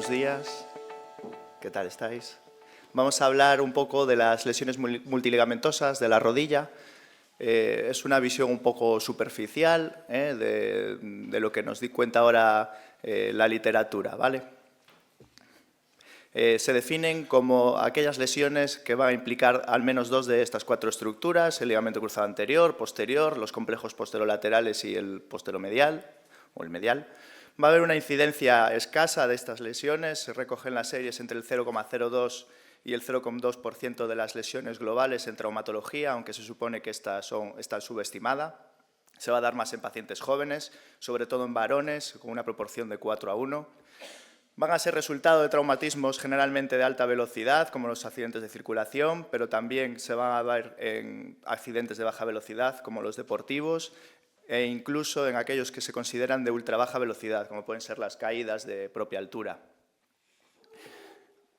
buenos días. ¿Qué tal estáis? Vamos a hablar un poco de las lesiones multiligamentosas de la rodilla. Es una visión un poco superficial de lo que nos di cuenta ahora la literatura, ¿vale? Se definen como aquellas lesiones que van a implicar al menos dos de estas cuatro estructuras: el ligamento cruzado anterior, posterior, los complejos posterolaterales y el posteromedial o el medial. Va a haber una incidencia escasa de estas lesiones, se recogen las series entre el 0,02 y el 0,2% de las lesiones globales en traumatología, aunque se supone que están subestimadas. Se va a dar más en pacientes jóvenes, sobre todo en varones, con una proporción de 4:1. Van a ser resultado de traumatismos generalmente de alta velocidad, como los accidentes de circulación, pero también se van a ver en accidentes de baja velocidad, como los deportivos, e incluso en aquellos que se consideran de ultra baja velocidad, como pueden ser las caídas de propia altura.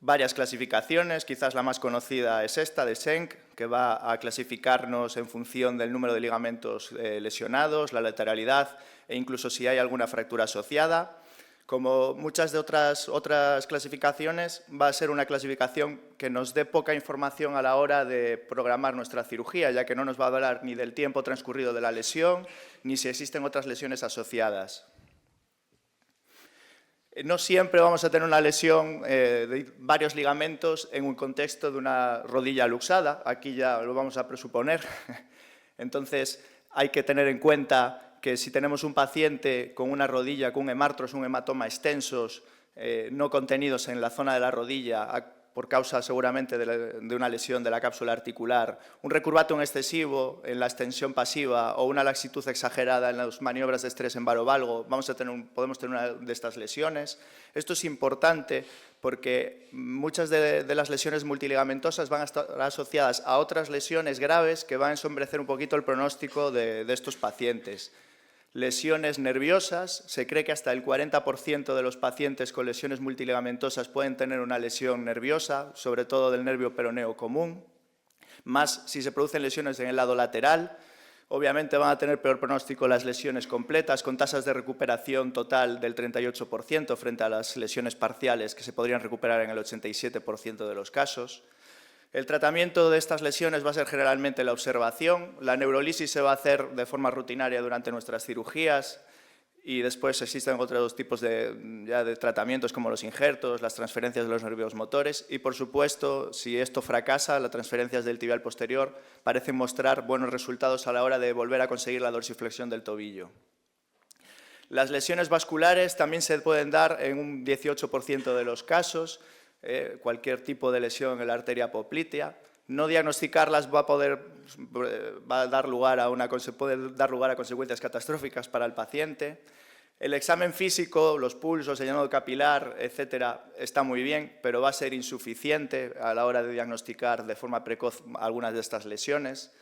Varias clasificaciones, quizás la más conocida es esta, de Schenck, que va a clasificarnos en función del número de ligamentos lesionados, la lateralidad e incluso si hay alguna fractura asociada. Como muchas de otras clasificaciones, va a ser una clasificación que nos dé poca información a la hora de programar nuestra cirugía, ya que no nos va a hablar ni del tiempo transcurrido de la lesión, ni si existen otras lesiones asociadas. No siempre vamos a tener una lesión de varios ligamentos en un contexto de una rodilla luxada. Aquí ya lo vamos a presuponer. Entonces, hay que tener en cuenta que si tenemos un paciente con una rodilla con un hemartros, un hematoma extensos, no contenidos en la zona de la rodilla, por causa seguramente de una lesión de la cápsula articular, un recurvatum excesivo en la extensión pasiva o una laxitud exagerada en las maniobras de estrés en varovalgo, podemos tener una de estas lesiones. Esto es importante porque muchas de las lesiones multiligamentosas van a estar asociadas a otras lesiones graves que van a ensombrecer un poquito el pronóstico de estos pacientes. Lesiones nerviosas, se cree que hasta el 40% de los pacientes con lesiones multiligamentosas pueden tener una lesión nerviosa, sobre todo del nervio peroneo común, más si se producen lesiones en el lado lateral. Obviamente van a tener peor pronóstico las lesiones completas, con tasas de recuperación total del 38% frente a las lesiones parciales, que se podrían recuperar en el 87% de los casos. El tratamiento de estas lesiones va a ser generalmente la observación. La neurolisis se va a hacer de forma rutinaria durante nuestras cirugías y después existen otros tipos de tratamientos como los injertos, las transferencias de los nervios motores y, por supuesto, si esto fracasa, las transferencias del tibial posterior parecen mostrar buenos resultados a la hora de volver a conseguir la dorsiflexión del tobillo. Las lesiones vasculares también se pueden dar en un 18% de los casos. Cualquier tipo de lesión en la arteria poplitea. No diagnosticarlas puede dar lugar a consecuencias catastróficas para el paciente. El examen físico, los pulsos, el llenado capilar, etcétera, está muy bien, pero va a ser insuficiente a la hora de diagnosticar de forma precoz algunas de estas lesiones.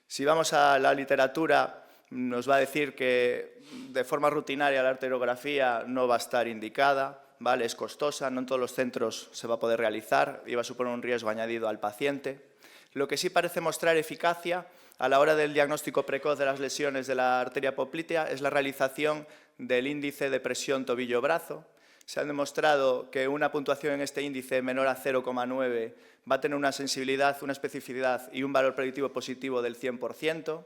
Si vamos a la literatura, nos va a decir que de forma rutinaria la arteriografía no va a estar indicada. ¿Vale? Es costosa, no en todos los centros se va a poder realizar y va a suponer un riesgo añadido al paciente. Lo que sí parece mostrar eficacia a la hora del diagnóstico precoz de las lesiones de la arteria poplitea es la realización del índice de presión tobillo-brazo. Se ha demostrado que una puntuación en este índice menor a 0,9 va a tener una sensibilidad, una especificidad y un valor predictivo positivo del 100%.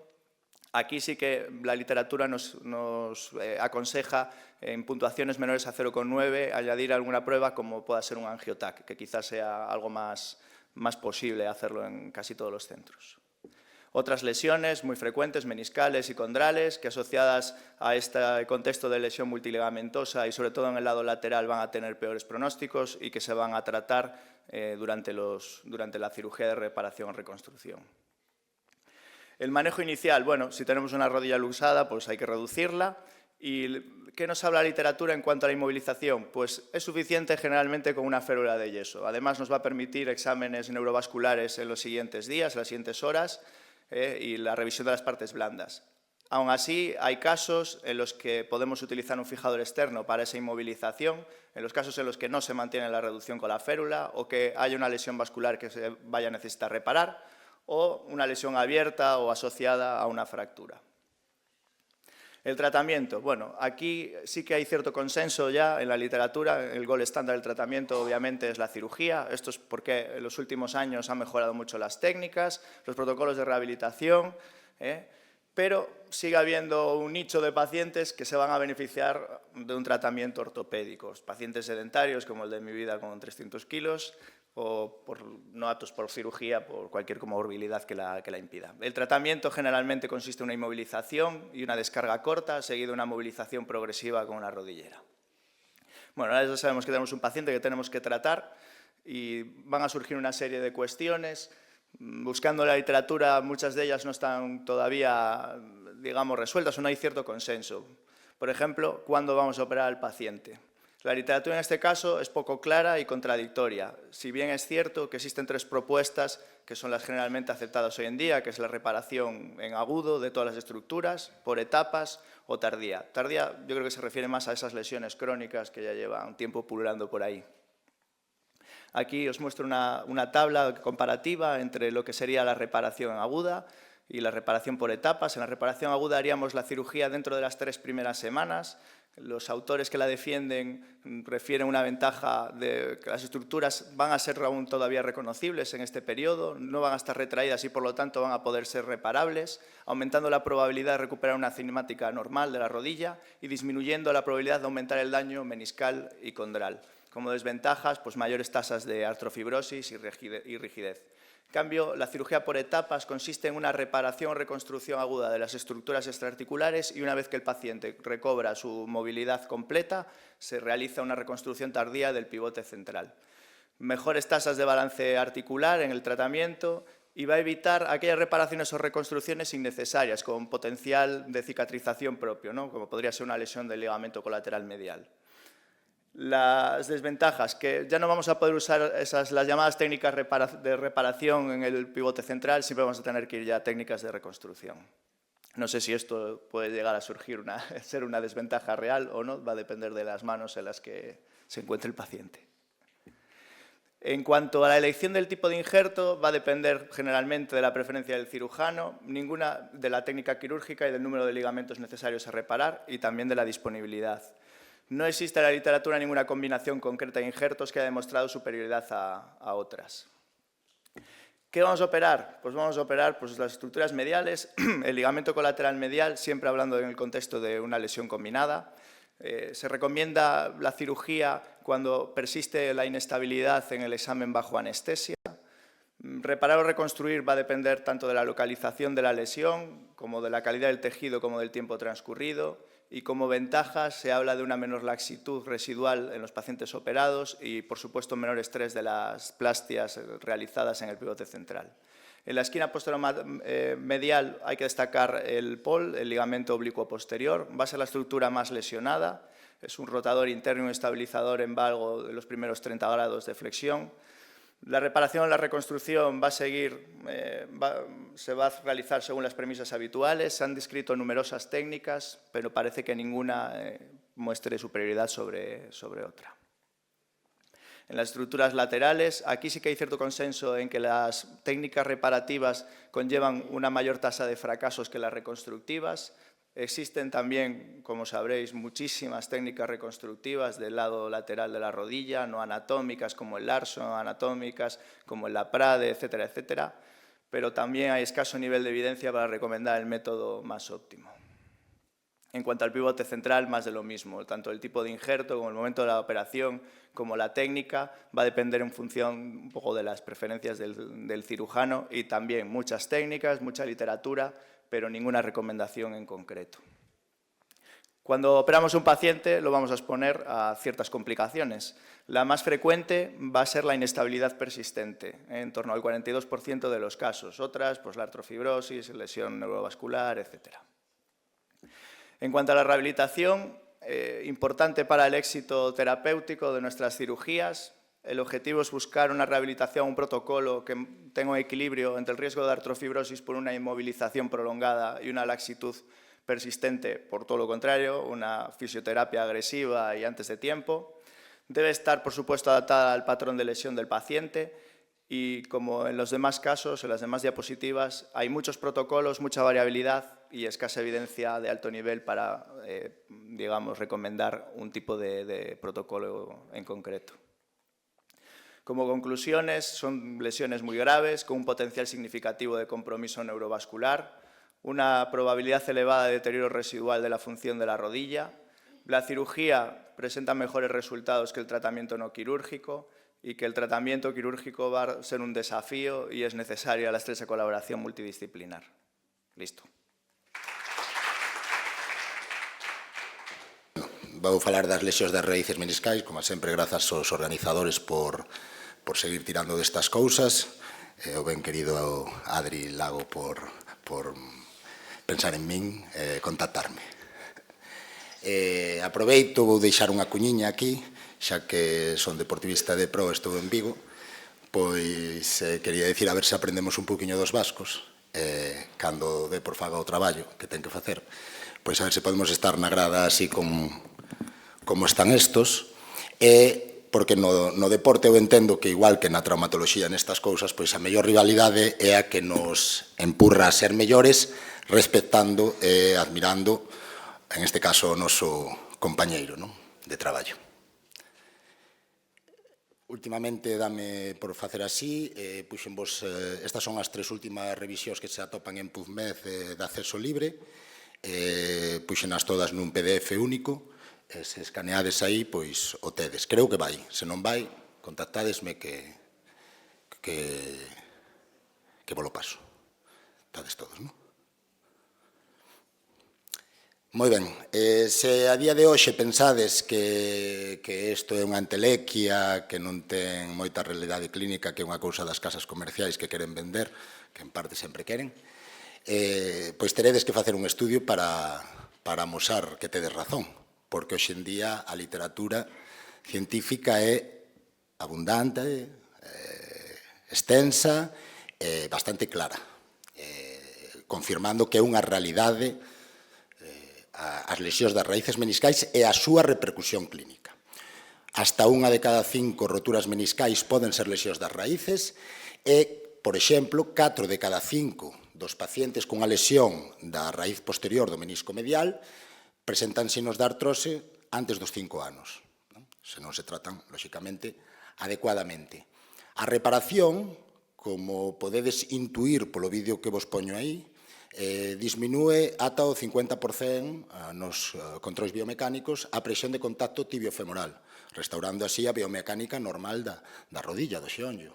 Aquí sí que la literatura nos aconseja en puntuaciones menores a 0,9 añadir alguna prueba como pueda ser un angiotac, que quizás sea algo más posible hacerlo en casi todos los centros. Otras lesiones muy frecuentes, meniscales y condrales, que asociadas a este contexto de lesión multiligamentosa y sobre todo en el lado lateral van a tener peores pronósticos y que se van a tratar durante la cirugía de reparación o reconstrucción. El manejo inicial, bueno, si tenemos una rodilla luxada, pues hay que reducirla. ¿Y qué nos habla la literatura en cuanto a la inmovilización? Pues es suficiente generalmente con una férula de yeso. Además, nos va a permitir exámenes neurovasculares en los siguientes días, en las siguientes horas, y la revisión de las partes blandas. Aún así, hay casos en los que podemos utilizar un fijador externo para esa inmovilización, en los casos en los que no se mantiene la reducción con la férula o que haya una lesión vascular que se vaya a necesitar reparar, o una lesión abierta o asociada a una fractura. El tratamiento, bueno, aquí sí que hay cierto consenso ya en la literatura. El gold estándar del tratamiento obviamente es la cirugía. Esto es porque en los últimos años han mejorado mucho las técnicas, los protocolos de rehabilitación, pero sigue habiendo un nicho de pacientes que se van a beneficiar de un tratamiento ortopédico. Pacientes sedentarios como el de mi vida con 300 kilos, o no aptos por cirugía, por cualquier comorbilidad que la impida. El tratamiento generalmente consiste en una inmovilización y una descarga corta, seguido de una movilización progresiva con una rodillera. Bueno, ahora ya sabemos que tenemos un paciente que tenemos que tratar y van a surgir una serie de cuestiones. Buscando la literatura, muchas de ellas no están todavía, digamos, resueltas o no hay cierto consenso. Por ejemplo, ¿cuándo vamos a operar al paciente? La literatura en este caso es poco clara y contradictoria. Si bien es cierto que existen 3 propuestas que son las generalmente aceptadas hoy en día, que es la reparación en agudo de todas las estructuras, por etapas o tardía. Tardía yo creo que se refiere más a esas lesiones crónicas que ya llevan un tiempo pululando por ahí. Aquí os muestro una tabla comparativa entre lo que sería la reparación aguda y la reparación por etapas. En la reparación aguda haríamos la cirugía dentro de las 3 primeras semanas. Los autores que la defienden refieren una ventaja de que las estructuras van a ser aún todavía reconocibles en este periodo, no van a estar retraídas y por lo tanto van a poder ser reparables, aumentando la probabilidad de recuperar una cinemática normal de la rodilla y disminuyendo la probabilidad de aumentar el daño meniscal y condral. Como desventajas, pues mayores tasas de artrofibrosis y rigidez. En cambio, la cirugía por etapas consiste en una reparación o reconstrucción aguda de las estructuras extraarticulares y una vez que el paciente recobra su movilidad completa, se realiza una reconstrucción tardía del pivote central. Mejores tasas de balance articular en el tratamiento y va a evitar aquellas reparaciones o reconstrucciones innecesarias con potencial de cicatrización propio, ¿no? Como podría ser una lesión del ligamento colateral medial. Las desventajas, que ya no vamos a poder usar las llamadas técnicas de reparación en el pivote central, siempre vamos a tener que ir ya a técnicas de reconstrucción. No sé si esto puede llegar a ser una desventaja real o no, va a depender de las manos en las que se encuentre el paciente. En cuanto a la elección del tipo de injerto, va a depender generalmente de la preferencia del cirujano, ninguna de la técnica quirúrgica y del número de ligamentos necesarios a reparar y también de la disponibilidad. No existe en la literatura ninguna combinación concreta de injertos que haya demostrado superioridad a otras. ¿Qué vamos a operar? Pues vamos a operar las estructuras mediales, el ligamento colateral medial, siempre hablando en el contexto de una lesión combinada. Se recomienda la cirugía cuando persiste la inestabilidad en el examen bajo anestesia. Reparar o reconstruir va a depender tanto de la localización de la lesión, como de la calidad del tejido, como del tiempo transcurrido. Y como ventaja se habla de una menor laxitud residual en los pacientes operados y, por supuesto, menor estrés de las plastias realizadas en el pivote central. En la esquina posterior medial hay que destacar el POL, el ligamento oblicuo posterior. Va a ser la estructura más lesionada. Es un rotador interno y un estabilizador en valgo de los primeros 30 grados de flexión. La reparación o la reconstrucción va a se va a realizar según las premisas habituales. Se han descrito numerosas técnicas, pero parece que ninguna muestre superioridad sobre otra. En las estructuras laterales, aquí sí que hay cierto consenso en que las técnicas reparativas conllevan una mayor tasa de fracasos que las reconstructivas. Existen también, como sabréis, muchísimas técnicas reconstructivas del lado lateral de la rodilla, no anatómicas como el Larson, anatómicas como el Laprade, etcétera, etcétera, pero también hay escaso nivel de evidencia para recomendar el método más óptimo. En cuanto al pivote central, más de lo mismo. Tanto el tipo de injerto como el momento de la operación como la técnica va a depender en función un poco de las preferencias del cirujano y también muchas técnicas, mucha literatura, pero ninguna recomendación en concreto. Cuando operamos a un paciente lo vamos a exponer a ciertas complicaciones. La más frecuente va a ser la inestabilidad persistente, en torno al 42% de los casos. Otras, pues la artrofibrosis, lesión neurovascular, etc. En cuanto a la rehabilitación, importante para el éxito terapéutico de nuestras cirugías, el objetivo es buscar una rehabilitación, un protocolo que tenga un equilibrio entre el riesgo de artrofibrosis por una inmovilización prolongada y una laxitud persistente, por todo lo contrario, una fisioterapia agresiva y antes de tiempo. Debe estar, por supuesto, adaptada al patrón de lesión del paciente y, como en los demás casos, en las demás diapositivas, hay muchos protocolos, mucha variabilidad y escasa evidencia de alto nivel para, digamos, recomendar un tipo de protocolo en concreto. Como conclusiones, son lesiones muy graves, con un potencial significativo de compromiso neurovascular, una probabilidad elevada de deterioro residual de la función de la rodilla. La cirugía presenta mejores resultados que el tratamiento no quirúrgico y que el tratamiento quirúrgico va a ser un desafío y es necesaria la estrecha colaboración multidisciplinar. Listo. Vou falar das lesións das raíces meniscais, como sempre, grazas aos organizadores por seguir tirando destas cousas, o ben querido Adri Lago por pensar en min, contactarme. Aproveito, vou deixar unha cuñiña aquí, xa que son deportivista de pro, estou en Vigo, pois quería dicir a ver se aprendemos un poquinho dos vascos, cando de por faga o traballo que ten que facer, pois a ver se podemos estar na grada así como están estos, porque no deporte eu entendo que igual que na traumatoloxía nestas cousas, pois a mellor rivalidade é a que nos empurra a ser mellores respectando e admirando, en este caso, o noso compañeiro de traballo. Últimamente dame por facer así, puxenvos, estas son as 3 últimas revisións que se atopan en PubMed de acceso libre, puxenas todas nun PDF único, se escaneades aí, pois o tedes. Creo que vai. Se non vai, contactadesme que vos lo paso. Estades todos, non? Moi ben. Se a día de hoxe pensades que isto é unha entelequia, que non ten moita realidade clínica, que é unha cousa das casas comerciais que queren vender, que en parte sempre queren, pois teredes que facer un estudio para amosar que tedes razón, porque hoxe en día a literatura científica é abundante, extensa e bastante clara, confirmando que é unha realidade as lesións das raíces meniscais e a súa repercusión clínica. Hasta 1 de cada 5 roturas meniscais poden ser lesións das raíces e, por exemplo, 4 de cada 5 dos pacientes cunha lesión da raíz posterior do menisco medial presentan signos de artrose antes dos 5 anos, se non se tratan, lóxicamente, adecuadamente. A reparación, como podedes intuir polo vídeo que vos poño aí, disminúe ata o 50% nos controis biomecánicos a presión de contacto tibiofemoral, restaurando así a biomecánica normal da rodilla, do xeonllo.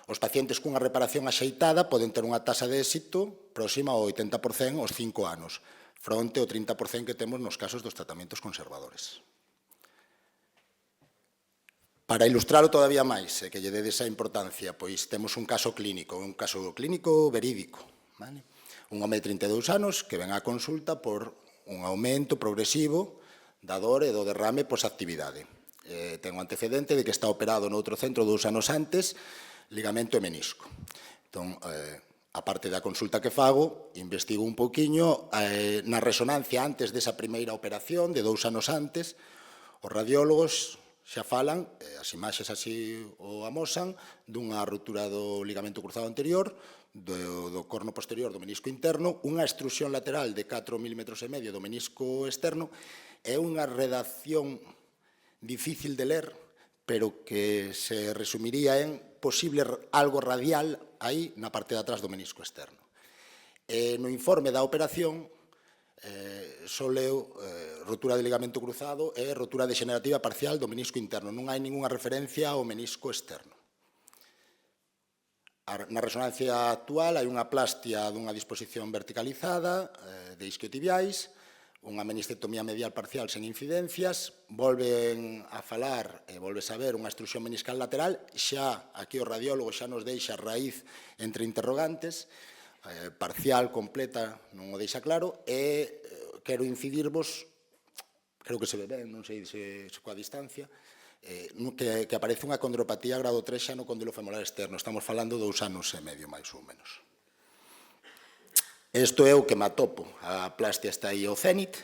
Os pacientes cunha reparación axeitada poden ter unha taxa de éxito próxima ao 80% aos 5 anos, fronte ao 30% que temos nos casos dos tratamentos conservadores. Para ilustralo todavía máis, e que lle dedes a importancia, pois temos un caso clínico verídico, vale? Un home de 32 anos que ven á consulta por un aumento progresivo da dor e do derrame posactividade. Ten o antecedente de que está operado noutro centro 2 anos antes, ligamento e menisco. Entón, a parte da consulta que fago, investigo un pouquiño na resonancia antes desa primeira operación, de 2 anos antes, os radiólogos xa falan, as imaxes así o amosan, dunha ruptura do ligamento cruzado anterior, do corno posterior do menisco interno, unha extrusión lateral de 4,5 mm do menisco externo e unha redacción difícil de ler, pero que se resumiría en posible algo radial aí na parte de atrás do menisco externo. No informe da operación só leo rotura de ligamento cruzado e rotura degenerativa parcial do menisco interno. Non hai ningunha referencia ao menisco externo. Na resonancia actual hai unha plastia dunha disposición verticalizada de isquiotibiais, unha meniscectomía medial parcial sen incidencias, volven a falar e volves a ver unha extrusión meniscal lateral, xa aquí o radiólogo xa nos deixa raíz entre interrogantes, parcial, completa, non o deixa claro, e quero incidirvos, creo que se ve ben, non sei se coa distancia, que aparece unha condropatía grado 3 xa no condilo femoral externo. Estamos falando 2 anos e medio, máis ou menos. Isto é o que me atopo. A plastia está aí ao cénit.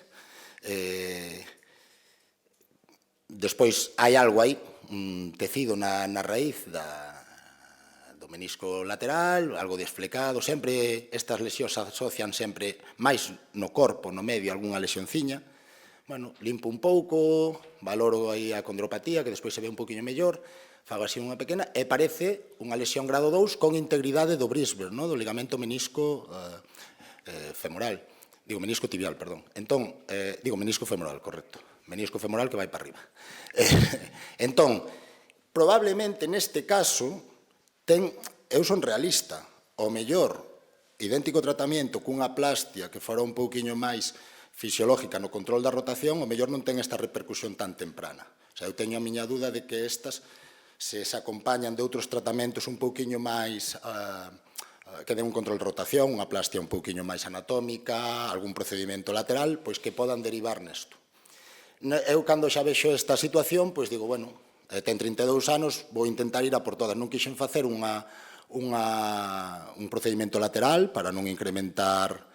Despois hai algo aí, un tecido na raíz do menisco lateral, algo desflecado, sempre estas lesións asocian sempre máis no corpo, no medio, algunha lesionciña. Bueno, limpo un pouco, valoro aí a condropatía, que despois se ve un poquinho mellor, fago así unha pequena, e parece unha lesión grado 2 con integridade do brisber, do ligamento menisco femoral. Digo, menisco tibial, perdón. Entón, digo, menisco femoral, correcto. Menisco femoral que vai para arriba. Entón, probablemente neste caso, eu son realista. O mellor, idéntico tratamento cunha plastia que fora un pouquiño máis fisiológica no control da rotación, o mellor non ten esta repercusión tan temprana. O sea, eu teño a miña dúda de que estas se acompañan de outros tratamentos un pouquiño máis que den un control de rotación, unha plastia un pouquiño máis anatómica, algún procedimento lateral, pois que podan derivar nesto. Eu, cando xa vexo esta situación, pois digo, bueno, ten 32 anos, vou intentar ir a por todas. Non quixen facer un procedimento lateral para non incrementar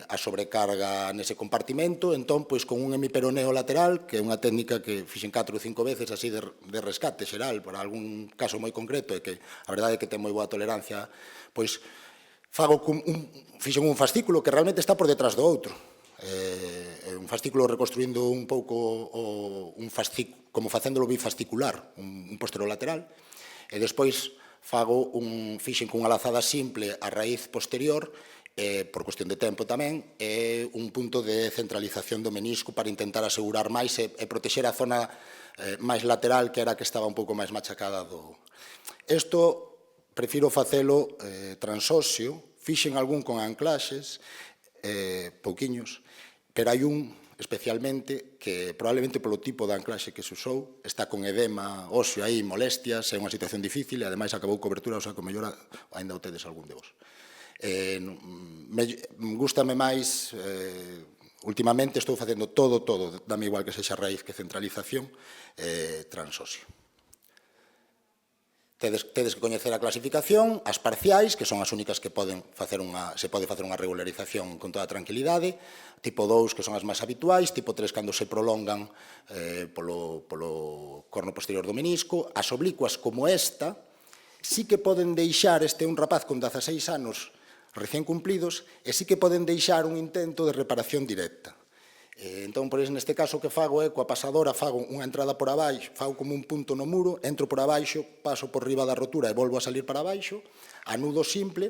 a sobrecarga nese compartimento, entón, pois, con un hemiperoneo lateral, que é unha técnica que fixen 4 ou 5 veces así de rescate xeral, para algún caso moi concreto, e que a verdade é que ten moi boa tolerancia, pois, fixen un fascículo que realmente está por detrás do outro. Un fascículo reconstruindo un pouco como facéndolo bifascicular, un posterolateral, e despois fixen cunha lazada simple a raíz posterior, por cuestión de tempo tamén, é un punto de centralización do menisco para intentar asegurar máis e protexer a zona máis lateral, que era a que estaba un pouco máis machacada do... Isto prefiro facelo transóseo, fixen algún con anclaxes, pouquiños, pero hai un especialmente que probablemente polo tipo de anclaxe que se usou está con edema óseo aí, molestias, é unha situación difícil e ademais acabou cobertura, o sea que o mellor ainda o tedes algún de vos. Gústame máis, últimamente estou facendo todo, dame igual que sexa raíz que centralización, transóseo. Tedes que coñecer a clasificación, as parciais, que son as únicas que se pode facer unha regularización con toda tranquilidade, tipo 2, que son as máis habituais, tipo 3, cando se prolongan polo corno posterior do menisco, as oblicuas como esta, sí que poden deixar, este é un rapaz con 16 anos recén cumplidos, e sí que poden deixar un intento de reparación directa. Entón, por neste caso, o que fago é, coa pasadora, fago unha entrada por abaixo, fago como un punto no muro, entro por abaixo, paso por riba da rotura e volvo a salir para abaixo, anudo simple,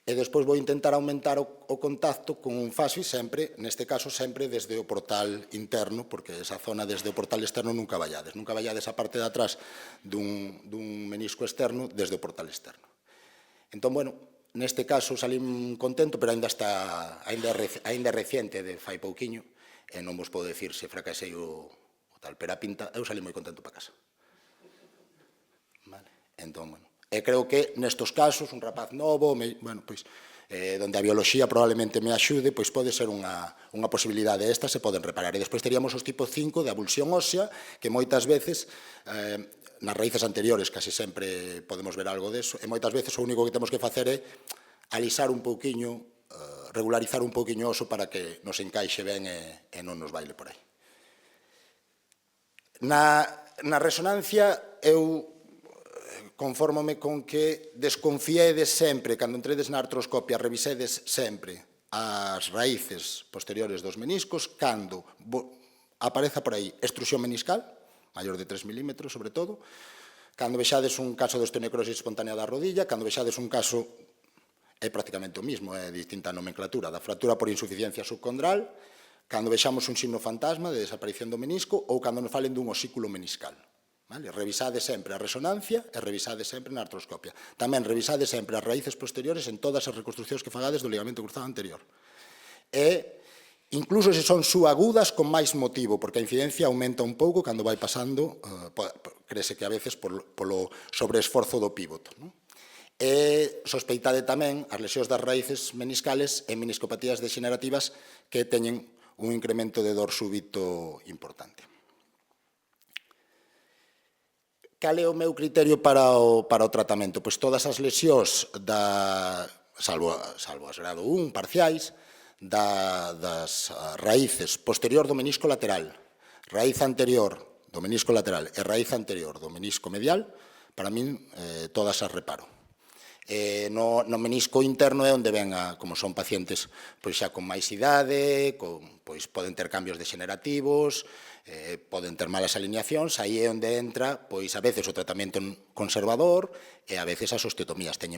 e despois vou intentar aumentar o contacto con un fasci sempre, neste caso, sempre desde o portal interno, porque esa zona desde o portal externo nunca vallades a parte de atrás dun menisco externo desde o portal externo. Entón, bueno, neste caso salín contento, pero ainda é reciente, de fai pouquiño, e non vos podo dicir se fracasei o tal, pero a pinta, eu salí moi contento para casa. Entón, bueno, e creo que nestos casos, un rapaz novo, bueno, pois, donde a bioloxía probablemente me axude, pois pode ser unha posibilidade. Estas se poden reparar. E despois teríamos os tipo 5 de abulsión ósea, que moitas veces, nas raíces anteriores, casi sempre podemos ver algo deso, e moitas veces o único que temos que facer é alisar un pouquiño, regularizar un pouquiño o oso para que nos encaixe ben e non nos baile por aí. Na resonancia, eu confórmome con que desconfiedes sempre, cando entredes na artroscopia, revisedes sempre as raíces posteriores dos meniscos, cando apareza por aí extrusión meniscal, maior de 3 milímetros, sobre todo, cando vexades un caso de osteonecrosis espontánea da rodilla, cando vexades un caso, é prácticamente o mismo, é distinta nomenclatura, da fractura por insuficiencia subcondral, cando vexamos un signo fantasma de desaparición do menisco ou cando nos falen dun osículo meniscal. Revisade sempre a resonancia e revisade sempre na artroscopia. Tamén revisade sempre as raíces posteriores en todas as reconstruccións que fagades do ligamento cruzado anterior. E incluso se son subagudas con máis motivo, porque a incidencia aumenta un pouco cando vai pasando, crese que a veces polo sobreesforzo do pívot. E sospeitade tamén as lesións das raíces meniscales e meniscopatías degenerativas que teñen un incremento de dor súbito importante. Cal é o meu criterio para o tratamento? Pois todas as lesións, salvo as grado 1, parciais, das raíces posterior do menisco lateral, raíz anterior do menisco lateral e raíz anterior do menisco medial, para min, todas as reparo. No menisco interno é onde ven, como son pacientes xa con máis idade, poden ter cambios degenerativos, poden ter malas alineacións, aí é onde entra, a veces, o tratamento conservador e a veces as osteotomías. En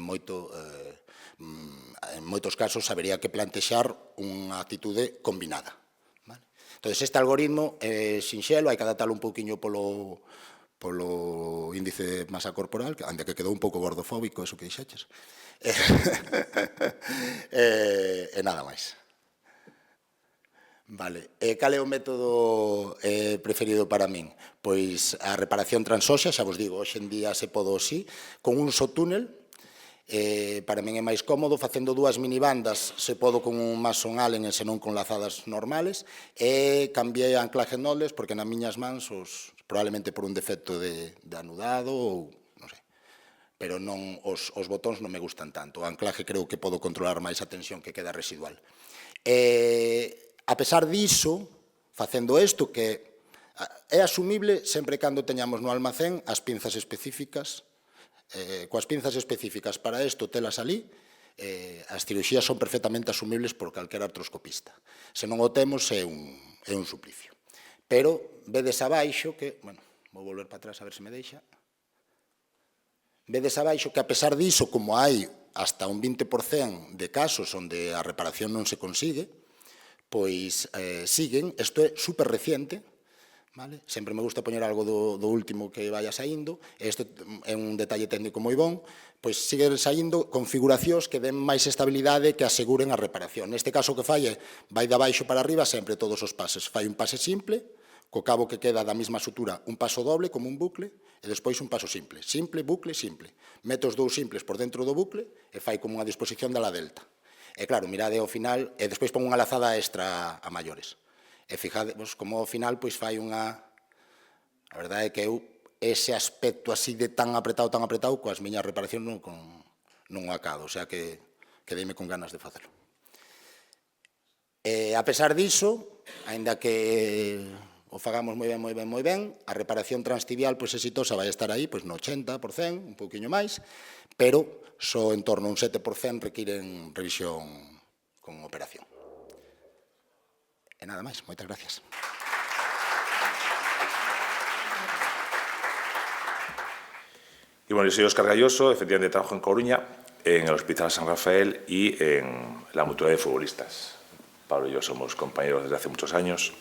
moitos casos, habería que plantexar unha actitude combinada. Entón, este algoritmo é sinxelo, hai que adaptalo un pouquiño polo índice de masa corporal, ande que quedou un pouco gordofóbico, eso que dixeches. E nada máis. Vale. Cal é o método preferido para min? Pois a reparación transóxea, xa vos digo, hoxe en día se podo así, con un só túnel, para min é máis cómodo, facendo dúas minibandas, se podo con un Mason Allen e senón con lazadas normales, e cambiei a anclaje noles, porque nas miñas mans, probablemente por un defecto de anudado, ou non sei, pero non os botóns non me gustan tanto. O anclaje creo que podo controlar máis a tensión que queda residual. A pesar diso, facendo isto, que é asumible sempre cando teñamos no almacén as pinzas específicas, coas pinzas específicas para isto, telas ali, as cirurxías son perfectamente asumibles por calquera artroscopista. Se non o temos, é un suplicio. Pero vedes abaixo que, bueno, vou volver para atrás a ver se me deixa, vedes abaixo que a pesar diso, como hai hasta un 20% de casos onde a reparación non se consigue, pois siguen, isto é super reciente, sempre me gusta poñer algo do último que vaya saindo, isto é un detalle técnico moi bon, pois siguen saindo configuracións que den máis estabilidade que aseguren a reparación. Neste caso que fai vai de abaixo para arriba sempre todos os pases. Fai un pase simple, co cabo que queda da mesma sutura, un paso doble, como un bucle, e despois un paso simple. Simple, bucle, simple. Mete os dous simples por dentro do bucle e fai como unha disposición da la delta. E claro, mirade ao final, e despois pon unha lazada extra a maiores. E fijadevos como ao final fai unha... A verdade é que eu ese aspecto así de tan apretado, coas miñas reparacións non o acado, o sea que quedeime con ganas de facelo. A pesar diso, aínda que o fagamos moi ben, a reparación transtibial exitosa vai estar aí no 80%, un pouquiño máis, pero só en torno a un 7% requiren revisión con operación. E nada máis, moitas gracias. Y bueno, yo soy Óscar Galloso, efectivamente trabajo en Coruña, en el Hospital San Rafael y en la Mutualidad de Futbolistas. Pablo y yo somos compañeros desde hace muchos años.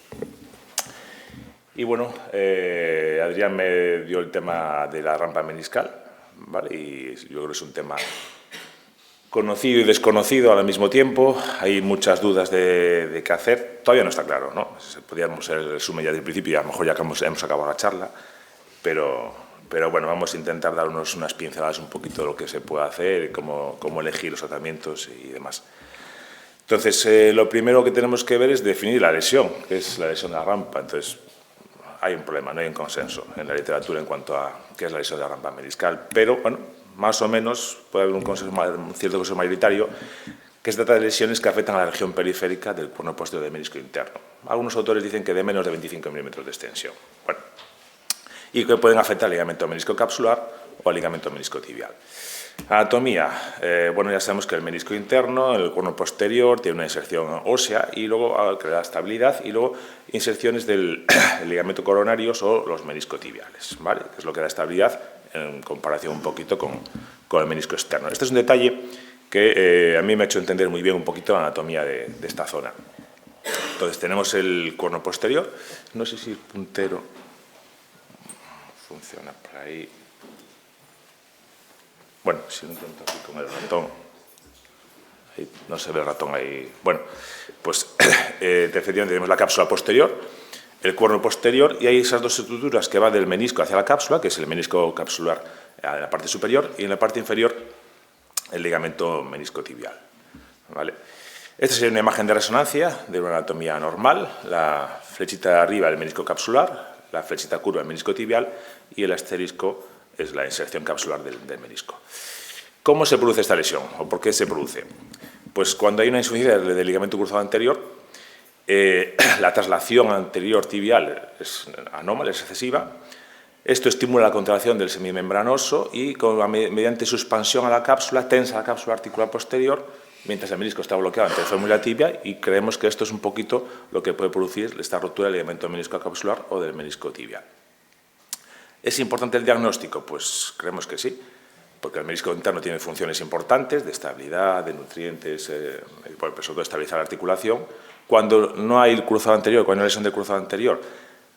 Y bueno, Adrián me dio el tema de la rampa meniscal, ¿vale? Y yo creo que es un tema conocido y desconocido al mismo tiempo. Hay muchas dudas de qué hacer. Todavía no está claro, ¿no? Podríamos hacer el resumen ya del principio y a lo mejor ya hemos acabado la charla, pero bueno, vamos a intentar darnos unas pinceladas un poquito de lo que se puede hacer, cómo elegir los tratamientos y demás. Entonces, lo primero que tenemos que ver es definir la lesión, que es la lesión de la rampa. Entonces, hay un problema, no hay un consenso en la literatura en cuanto a qué es la lesión de la rampa meniscal, pero, bueno, más o menos puede haber un cierto consenso mayoritario que se trata de lesiones que afectan a la región periférica del cuerno posterior del menisco interno. Algunos autores dicen que de menos de 25 milímetros de extensión. Bueno, y que pueden afectar al ligamento menisco capsular o al ligamento menisco tibial. Anatomía. Bueno, ya sabemos que el menisco interno, el cuerno posterior, tiene una inserción ósea y luego que le da estabilidad y luego inserciones del ligamento coronarios o los meniscotibiales, ¿vale? Que es lo que da estabilidad en comparación un poquito con el menisco externo. Este es un detalle que a mí me ha hecho entender muy bien un poquito la anatomía de esta zona. Entonces tenemos el cuerno posterior. No sé si el puntero funciona por ahí. Bueno, si lo intento aquí con el ratón, ahí no se ve el ratón ahí. Bueno, pues efectivamente tenemos la cápsula posterior, el cuerno posterior, y hay esas dos estructuras que van del menisco hacia la cápsula, que es el menisco capsular en la parte superior, y en la parte inferior el ligamento menisco tibial, ¿vale? Esta sería una imagen de resonancia de una anatomía normal, la flechita de arriba el menisco capsular, la flechita curva el menisco tibial y el asterisco es la inserción capsular del menisco. ¿Cómo se produce esta lesión o por qué se produce? Pues cuando hay una insuficiencia del ligamento cruzado anterior, la traslación anterior tibial es anómala, es excesiva, Esto estimula la contracción del semimembranoso y mediante su expansión a la cápsula tensa la cápsula articular posterior, mientras el menisco está bloqueado entre el fémur y la tibia, y creemos que esto es un poquito lo que puede producir esta rotura del ligamento meniscocapsular o del menisco tibial. ¿Es importante el diagnóstico? Pues creemos que sí, porque el menisco interno tiene funciones importantes de estabilidad, de nutrientes, sobre todo de estabilizar la articulación. Cuando no hay cruzado anterior, cuando no hay lesión del cruzado anterior,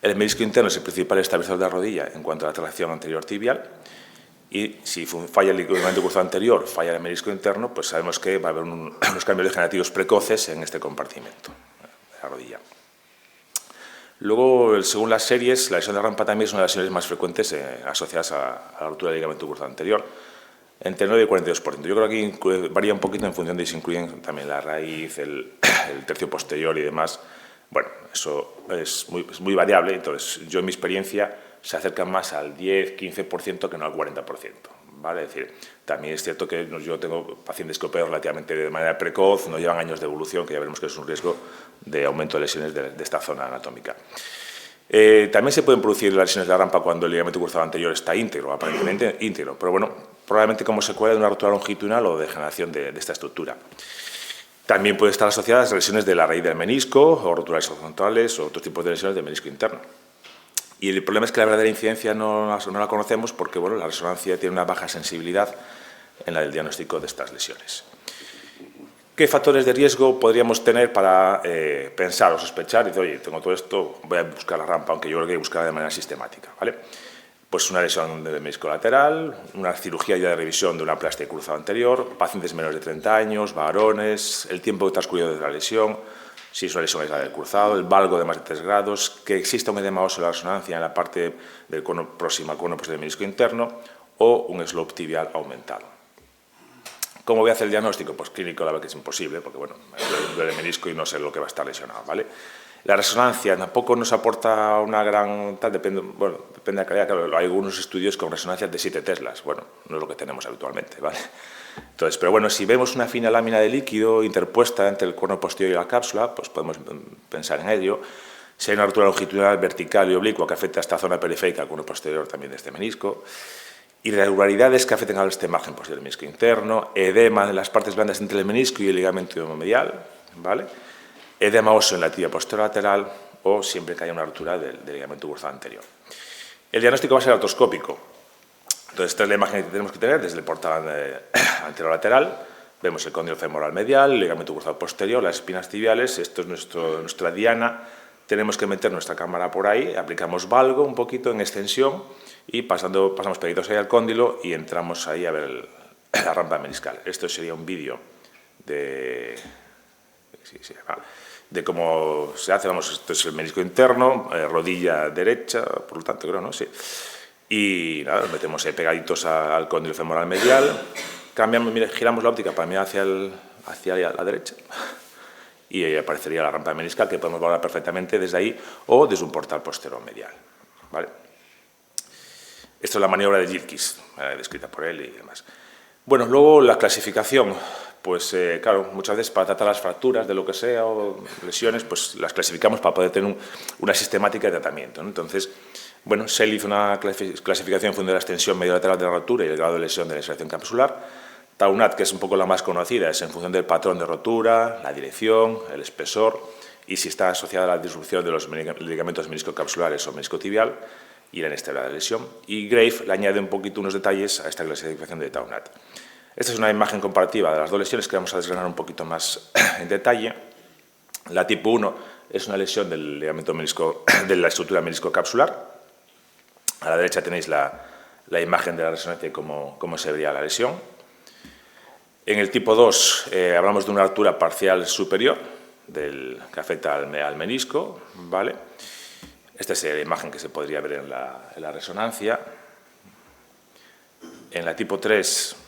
el menisco interno es el principal estabilizador de la rodilla en cuanto a la tracción anterior tibial, y si falla el ligamento cruzado anterior, falla el menisco interno, pues sabemos que va a haber unos cambios degenerativos precoces en este compartimento de la rodilla. Luego, según las series, la lesión de rampa también es una de las lesiones más frecuentes asociadas a la rotura del ligamento cruzado anterior, entre 9 y 42%. Yo creo que aquí varía un poquito en función de si incluyen también la raíz, el tercio posterior y demás. Bueno, eso es muy variable, entonces yo en mi experiencia se acerca más al 10-15% que no al 40%. ¿Vale? Es decir, también es cierto que yo tengo pacientes que operan relativamente de manera precoz, no llevan años de evolución, que ya veremos que es un riesgo de aumento de lesiones de esta zona anatómica. También se pueden producir las lesiones de la rampa cuando el ligamento cruzado anterior está íntegro, aparentemente íntegro, pero bueno, probablemente como secuela de una rotura longitudinal o degeneración de esta estructura. También pueden estar asociadas a lesiones de la raíz del menisco, o roturas horizontales, o otros tipos de lesiones del menisco interno. Y el problema es que la verdadera incidencia no la conocemos porque bueno, la resonancia tiene una baja sensibilidad en el diagnóstico de estas lesiones. ¿Qué factores de riesgo podríamos tener para pensar o sospechar y decir, oye, tengo todo esto, voy a buscar la rampa, aunque yo creo que hay que buscarla de manera sistemática, ¿vale? Pues una lesión del menisco lateral, una cirugía ya de revisión de una plastia de cruzado anterior, pacientes menores de 30 años, varones, el tiempo transcurrido desde la lesión, si es una lesión aislada del cruzado, el valgo de más de 3 grados, que exista un edema óseo de la resonancia en la parte del cono próximo al cono posterior del menisco interno o un slope tibial aumentado. ¿Cómo voy a hacer el diagnóstico? Pues clínico la verdad que es imposible, porque bueno, duele el menisco y no sé lo que va a estar lesionado, ¿vale? La resonancia tampoco nos aporta una gran... depende de la calidad, claro, hay algunos estudios con resonancias de 7 teslas, bueno, no es lo que tenemos habitualmente, ¿vale? Entonces, pero bueno, si vemos una fina lámina de líquido interpuesta entre el cono posterior y la cápsula, pues podemos pensar en ello. Si hay una rotura longitudinal vertical y oblicua que afecta a esta zona periférica, al cono posterior también de este menisco, irregularidades que afecten a este margen posterior del menisco interno, edema en las partes blandas entre el menisco y el ligamento medial, ¿vale? Edema óseo en la tibia posterior lateral o siempre que haya una rotura del ligamento cruzado anterior. El diagnóstico va a ser artroscópico. Entonces, esta es la imagen que tenemos que tener desde el portal anterolateral. Vemos el cóndilo femoral medial, el ligamento cruzado posterior, las espinas tibiales. Esto es nuestra diana. Tenemos que meter nuestra cámara por ahí, aplicamos valgo un poquito en extensión y pasamos pedidos ahí al cóndilo y entramos ahí a ver la rampa meniscal. Esto sería un vídeo de cómo se hace. Vamos, esto es el menisco interno, rodilla derecha, por lo tanto, creo, ¿no? Sí. Y nada, nos metemos ahí pegaditos al cóndilo femoral medial, giramos la óptica para mirar hacia la derecha y ahí aparecería la rampa meniscal que podemos valorar perfectamente desde ahí o desde un portal posterior medial, ¿vale? Esto es la maniobra de Gilkis, descrita por él y demás. Bueno, luego la clasificación. Pues claro, muchas veces para tratar las fracturas de lo que sea o lesiones, pues las clasificamos para poder tener una sistemática de tratamiento, ¿no? Entonces, bueno, Shell hizo una clasificación en función de la extensión mediolateral de la rotura y el grado de lesión de la extracción capsular. Taunat, que es un poco la más conocida, es en función del patrón de rotura, la dirección, el espesor y si está asociada a la disrupción de los ligamentos meniscocapsulares o meniscotibial y la inestabilidad de la lesión. Y Grave le añade un poquito unos detalles a esta clasificación de Taunat. Esta es una imagen comparativa de las dos lesiones que vamos a desgranar un poquito más en detalle. La tipo 1 es una lesión del ligamento de la estructura meniscocapsular. A la derecha tenéis la imagen de la resonancia y cómo se vería la lesión. En el tipo 2 hablamos de una altura parcial superior que afecta al menisco, ¿vale? Esta es la imagen que se podría ver en la resonancia. En la tipo 3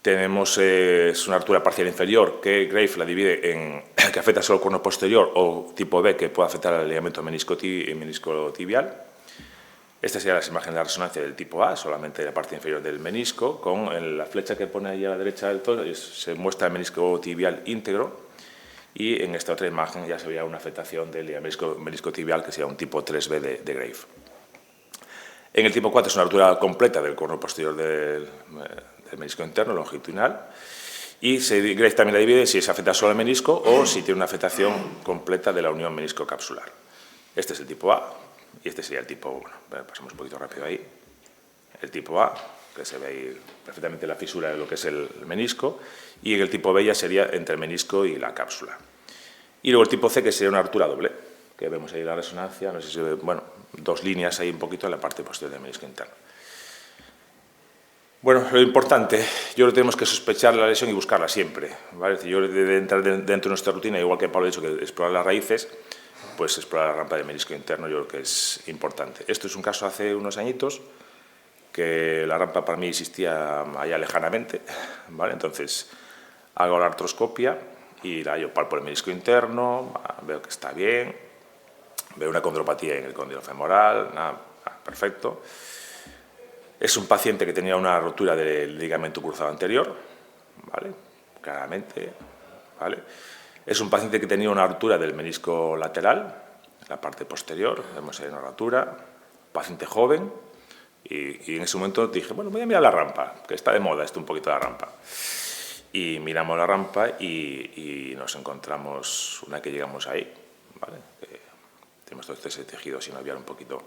tenemos una altura parcial inferior que Grave la divide en que afecta solo el cono posterior o tipo B que puede afectar al ligamento meniscotibial. Esta sería la imagen de la resonancia del tipo A, solamente la parte inferior del menisco, con la flecha que pone ahí a la derecha del todo, se muestra el menisco tibial íntegro y en esta otra imagen ya se vería una afectación del menisco tibial que sería un tipo 3B de Grave. En el tipo 4 es una rotura completa del corno posterior del menisco interno, longitudinal, y también la divide si se afecta solo al menisco o si tiene una afectación completa de la unión menisco-capsular. Este es el tipo A y este sería el tipo, bueno, pasamos un poquito rápido ahí, el tipo A, que se ve ahí perfectamente la fisura de lo que es el menisco, y en el tipo B ya sería entre el menisco y la cápsula. Y luego el tipo C, que sería una rotura doble, que vemos ahí la resonancia, no sé si se ve, bueno, dos líneas ahí un poquito en la parte posterior del menisco interno. Bueno, lo importante, yo creo que tenemos que sospechar la lesión y buscarla siempre, ¿vale? Yo de entrar dentro de nuestra rutina, igual que Pablo ha dicho que explorar las raíces, pues explorar la rampa del menisco interno yo creo que es importante. Esto es un caso hace unos añitos, que la rampa para mí existía allá lejanamente, ¿vale? Entonces hago la artroscopia y yo palpo el menisco interno, veo que está bien, veo una condropatía en el cóndilo femoral, perfecto. Es un paciente que tenía una rotura del ligamento cruzado anterior, ¿vale? Claramente, ¿vale? Es un paciente que tenía una rotura del menisco lateral, en la parte posterior, vemos ahí una rotura, paciente joven, y en ese momento dije, bueno, voy a mirar la rampa, que está de moda un poquito la rampa. Y miramos la rampa y nos encontramos una que llegamos ahí, ¿vale? Tenemos todo este tejido sin obviar un poquito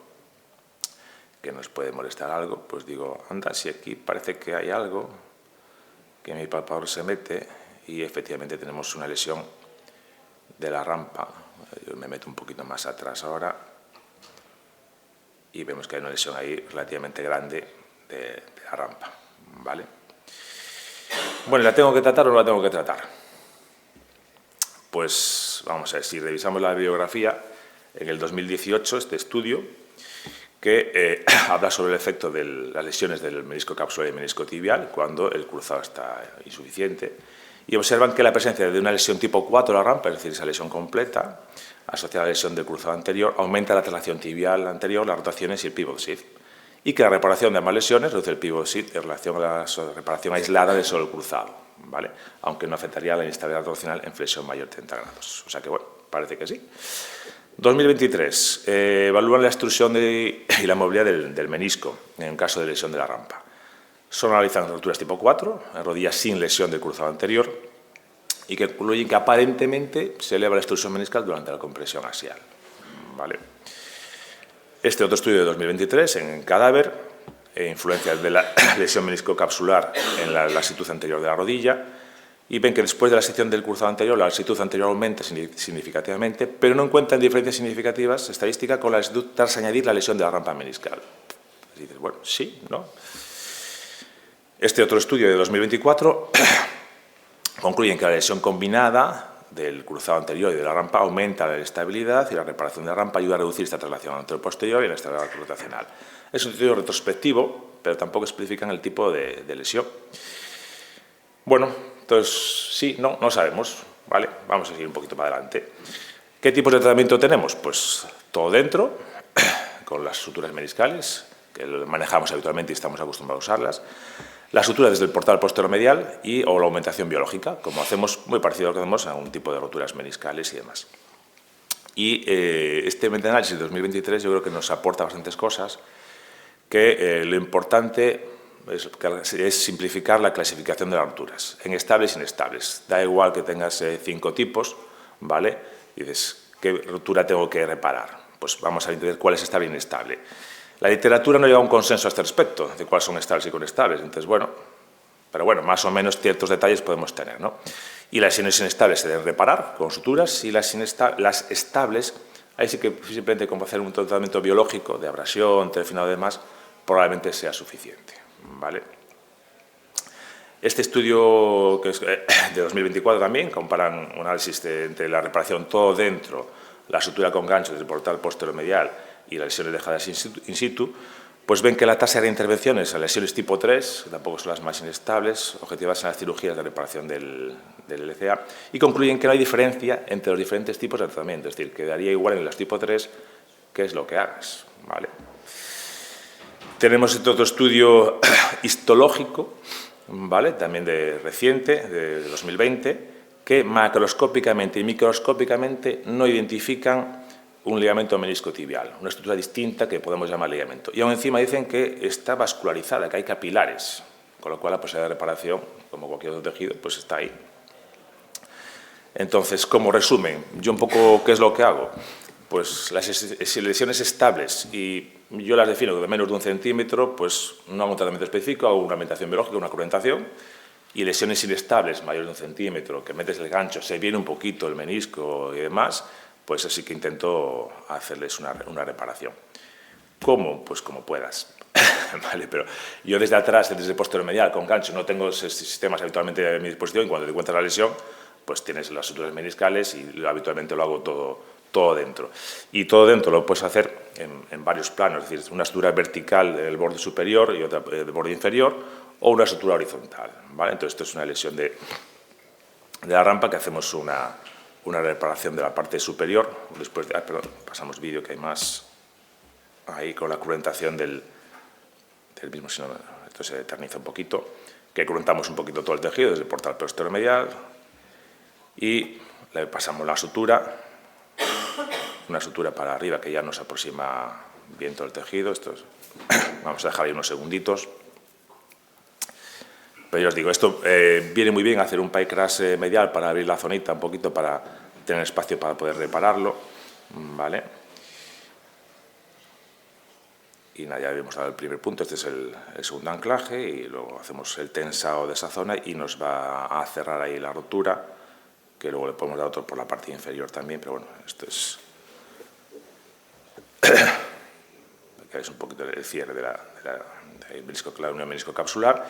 que nos puede molestar algo, pues digo, anda, si aquí parece que hay algo, que mi palpador se mete y efectivamente tenemos una lesión de la rampa. Yo me meto un poquito más atrás ahora y vemos que hay una lesión ahí relativamente grande de la rampa, ¿vale? Bueno, ¿la tengo que tratar o no la tengo que tratar? Pues vamos a ver, si revisamos la bibliografía, en el 2018 este estudio que habla sobre el efecto de las lesiones del menisco capsular y menisco tibial cuando el cruzado está insuficiente, y observan que la presencia de una lesión tipo 4 de la rampa, es decir, esa lesión completa, asociada a la lesión del cruzado anterior, aumenta la traslación tibial anterior, las rotaciones y el pivot shift, y que la reparación de ambas lesiones reduce el pivot shift en relación a la reparación aislada de solo el cruzado, ¿vale? Aunque no afectaría a la inestabilidad rotacional en flexión mayor de 30 grados. O sea que, bueno, parece que sí. 2023. Evalúan la extrusión y la movilidad del menisco en el caso de lesión de la rampa. Solo analizan roturas tipo 4, en rodillas sin lesión del cruzado anterior, y que concluyen que aparentemente se eleva la extrusión meniscal durante la compresión axial, ¿vale? Este otro estudio de 2023 en cadáver, influencias de la lesión meniscocapsular en la lasitud anterior de la rodilla, y ven que después de la sección del cruzado anterior, la lasitud anterior aumenta significativamente, pero no encuentran diferencias significativas estadísticas con la lasitud tras añadir la lesión de la rampa meniscal. Y dices, bueno, sí, ¿no? Este otro estudio de 2024 concluyen que la lesión combinada del cruzado anterior y de la rampa aumenta la estabilidad y la reparación de la rampa ayuda a reducir esta traslación anterior-posterior y la estabilidad rotacional. Es un estudio retrospectivo, pero tampoco especifican el tipo de lesión. Bueno, entonces, sí, no sabemos, ¿vale? Vamos a seguir un poquito para adelante. ¿Qué tipos de tratamiento tenemos? Pues todo dentro, con las suturas meniscales, que lo manejamos habitualmente y estamos acostumbrados a usarlas. La sutura desde el portal posteromedial o la aumentación biológica, como hacemos, muy parecido a lo que hacemos a un tipo de roturas meniscales y demás. Y este metaanálisis de 2023 yo creo que nos aporta bastantes cosas, que lo importante es simplificar la clasificación de las roturas, en estables e inestables. Da igual que tengas 5 tipos, ¿vale? Y dices, ¿qué rotura tengo que reparar? Pues vamos a entender cuál es estable e inestable. La literatura no llega a un consenso a este respecto, de cuáles son estables y inestables. Entonces, bueno, pero bueno, más o menos ciertos detalles podemos tener, ¿no? Y las lesiones inestables se deben reparar con suturas, y las estables, ahí sí que simplemente como hacer un tratamiento biológico de abrasión, telefinado y demás, probablemente sea suficiente, ¿vale? Este estudio, que es de 2024 también, comparan un análisis entre la reparación todo dentro, la sutura con gancho desde el portal posteromedial y las lesiones dejadas in situ, pues ven que la tasa de intervenciones a lesiones tipo 3, que tampoco son las más inestables, objetivas en las cirugías de reparación del LCA, y concluyen que no hay diferencia entre los diferentes tipos de tratamiento, es decir, que daría igual en las tipo 3 qué es lo que hagas, ¿vale? Tenemos este otro estudio histológico, ¿vale? También reciente, de 2020, que macroscópicamente y microscópicamente no identifican un ligamento meniscotibial, una estructura distinta que podemos llamar ligamento. Y aún encima dicen que está vascularizada, que hay capilares, con lo cual la posibilidad de reparación, como cualquier otro tejido, pues está ahí. Entonces, como resumen, yo un poco, ¿qué es lo que hago? Pues las lesiones estables, y yo las defino de menos de 1 centímetro, pues no hago un tratamiento específico, hago una alimentación biológica, una crudentación, y lesiones inestables, mayores de 1 centímetro, que metes el gancho, se viene un poquito el menisco y demás, pues así que intento hacerles una reparación. ¿Cómo? Pues como puedas. Vale, pero yo desde atrás, desde el posterior medial, con gancho, no tengo esos sistemas habitualmente a mi disposición, y cuando te encuentras la lesión, pues tienes las suturas meniscales y habitualmente lo hago todo dentro. Y todo dentro lo puedes hacer en varios planos, es decir, una sutura vertical del borde superior y otra del borde inferior, o una sutura horizontal, ¿vale? Entonces, esto es una lesión de la rampa que hacemos una reparación de la parte superior. Después, perdón, pasamos vídeo que hay más ahí con la crudentación del mismo, si no, esto se eterniza un poquito, que crudentamos un poquito todo el tejido, desde el portal posterior medial, y le pasamos la sutura, una sutura para arriba que ya nos aproxima bien todo el tejido. Vamos a dejar ahí unos segunditos. Pero yo os digo, esto viene muy bien hacer un pie crash medial para abrir la zonita un poquito, para tener espacio para poder repararlo, ¿vale? Y nada, ya hemos dado el primer punto, este es el segundo anclaje, y luego hacemos el tensado de esa zona y nos va a cerrar ahí la rotura, que luego le podemos dar otro por la parte inferior también, pero bueno, esto es... es un poquito el cierre de la unión meniscocapsular.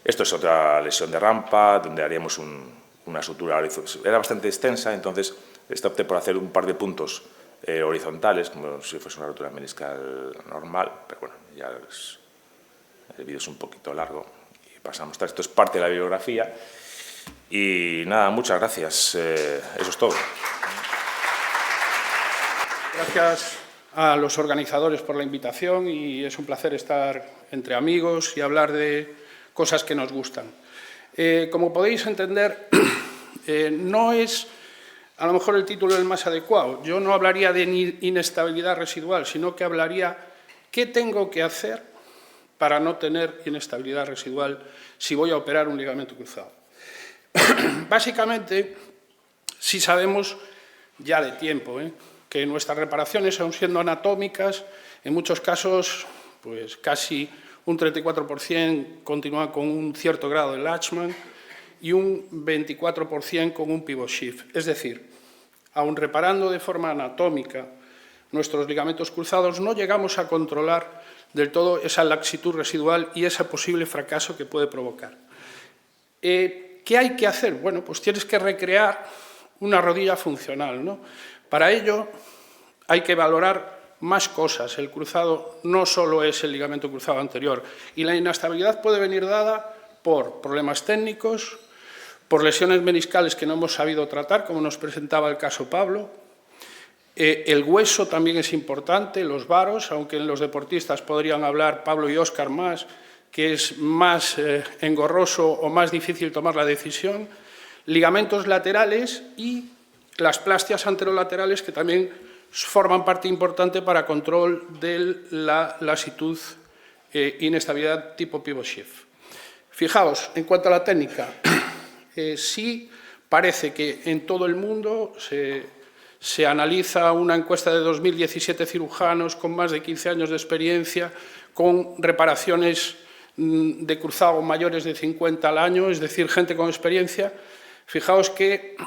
Esto es otra lesión de rampa, donde haríamos una sutura horizontal. Era bastante extensa, entonces opté por hacer un par de puntos horizontales, como si fuese una rotura meniscal normal, pero bueno, ya el vídeo es un poquito largo y pasamos. Esto es parte de la bibliografía. Y nada, muchas gracias. Eso es todo. Gracias a los organizadores por la invitación, y es un placer estar entre amigos y hablar de cosas que nos gustan. Como podéis entender, no es a lo mejor el título el más adecuado. Yo no hablaría de inestabilidad residual, sino que hablaría qué tengo que hacer para no tener inestabilidad residual si voy a operar un ligamento cruzado. Básicamente, si sabemos ya de tiempo, que nuestras reparaciones, aun siendo anatómicas, en muchos casos, pues casi un 34% continúa con un cierto grado de Latchman y un 24% con un pivot shift. Es decir, aun reparando de forma anatómica nuestros ligamentos cruzados, no llegamos a controlar del todo esa laxitud residual y ese posible fracaso que puede provocar. ¿Qué hay que hacer? Bueno, pues tienes que recrear una rodilla funcional, ¿no? Para ello hay que valorar más cosas. El cruzado no solo es el ligamento cruzado anterior, y la inestabilidad puede venir dada por problemas técnicos, por lesiones meniscales que no hemos sabido tratar, como nos presentaba el caso Pablo. El hueso también es importante, los varos, aunque en los deportistas podrían hablar Pablo y Óscar más, que es más engorroso o más difícil tomar la decisión, ligamentos laterales y las plastias anterolaterales, que también forman parte importante para control de la lasitud inestabilidad tipo pivot shift. Fijaos, en cuanto a la técnica, sí parece que en todo el mundo se analiza una encuesta de 2017 cirujanos con más de 15 años de experiencia, con reparaciones de cruzado mayores de 50 al año, es decir, gente con experiencia. Fijaos que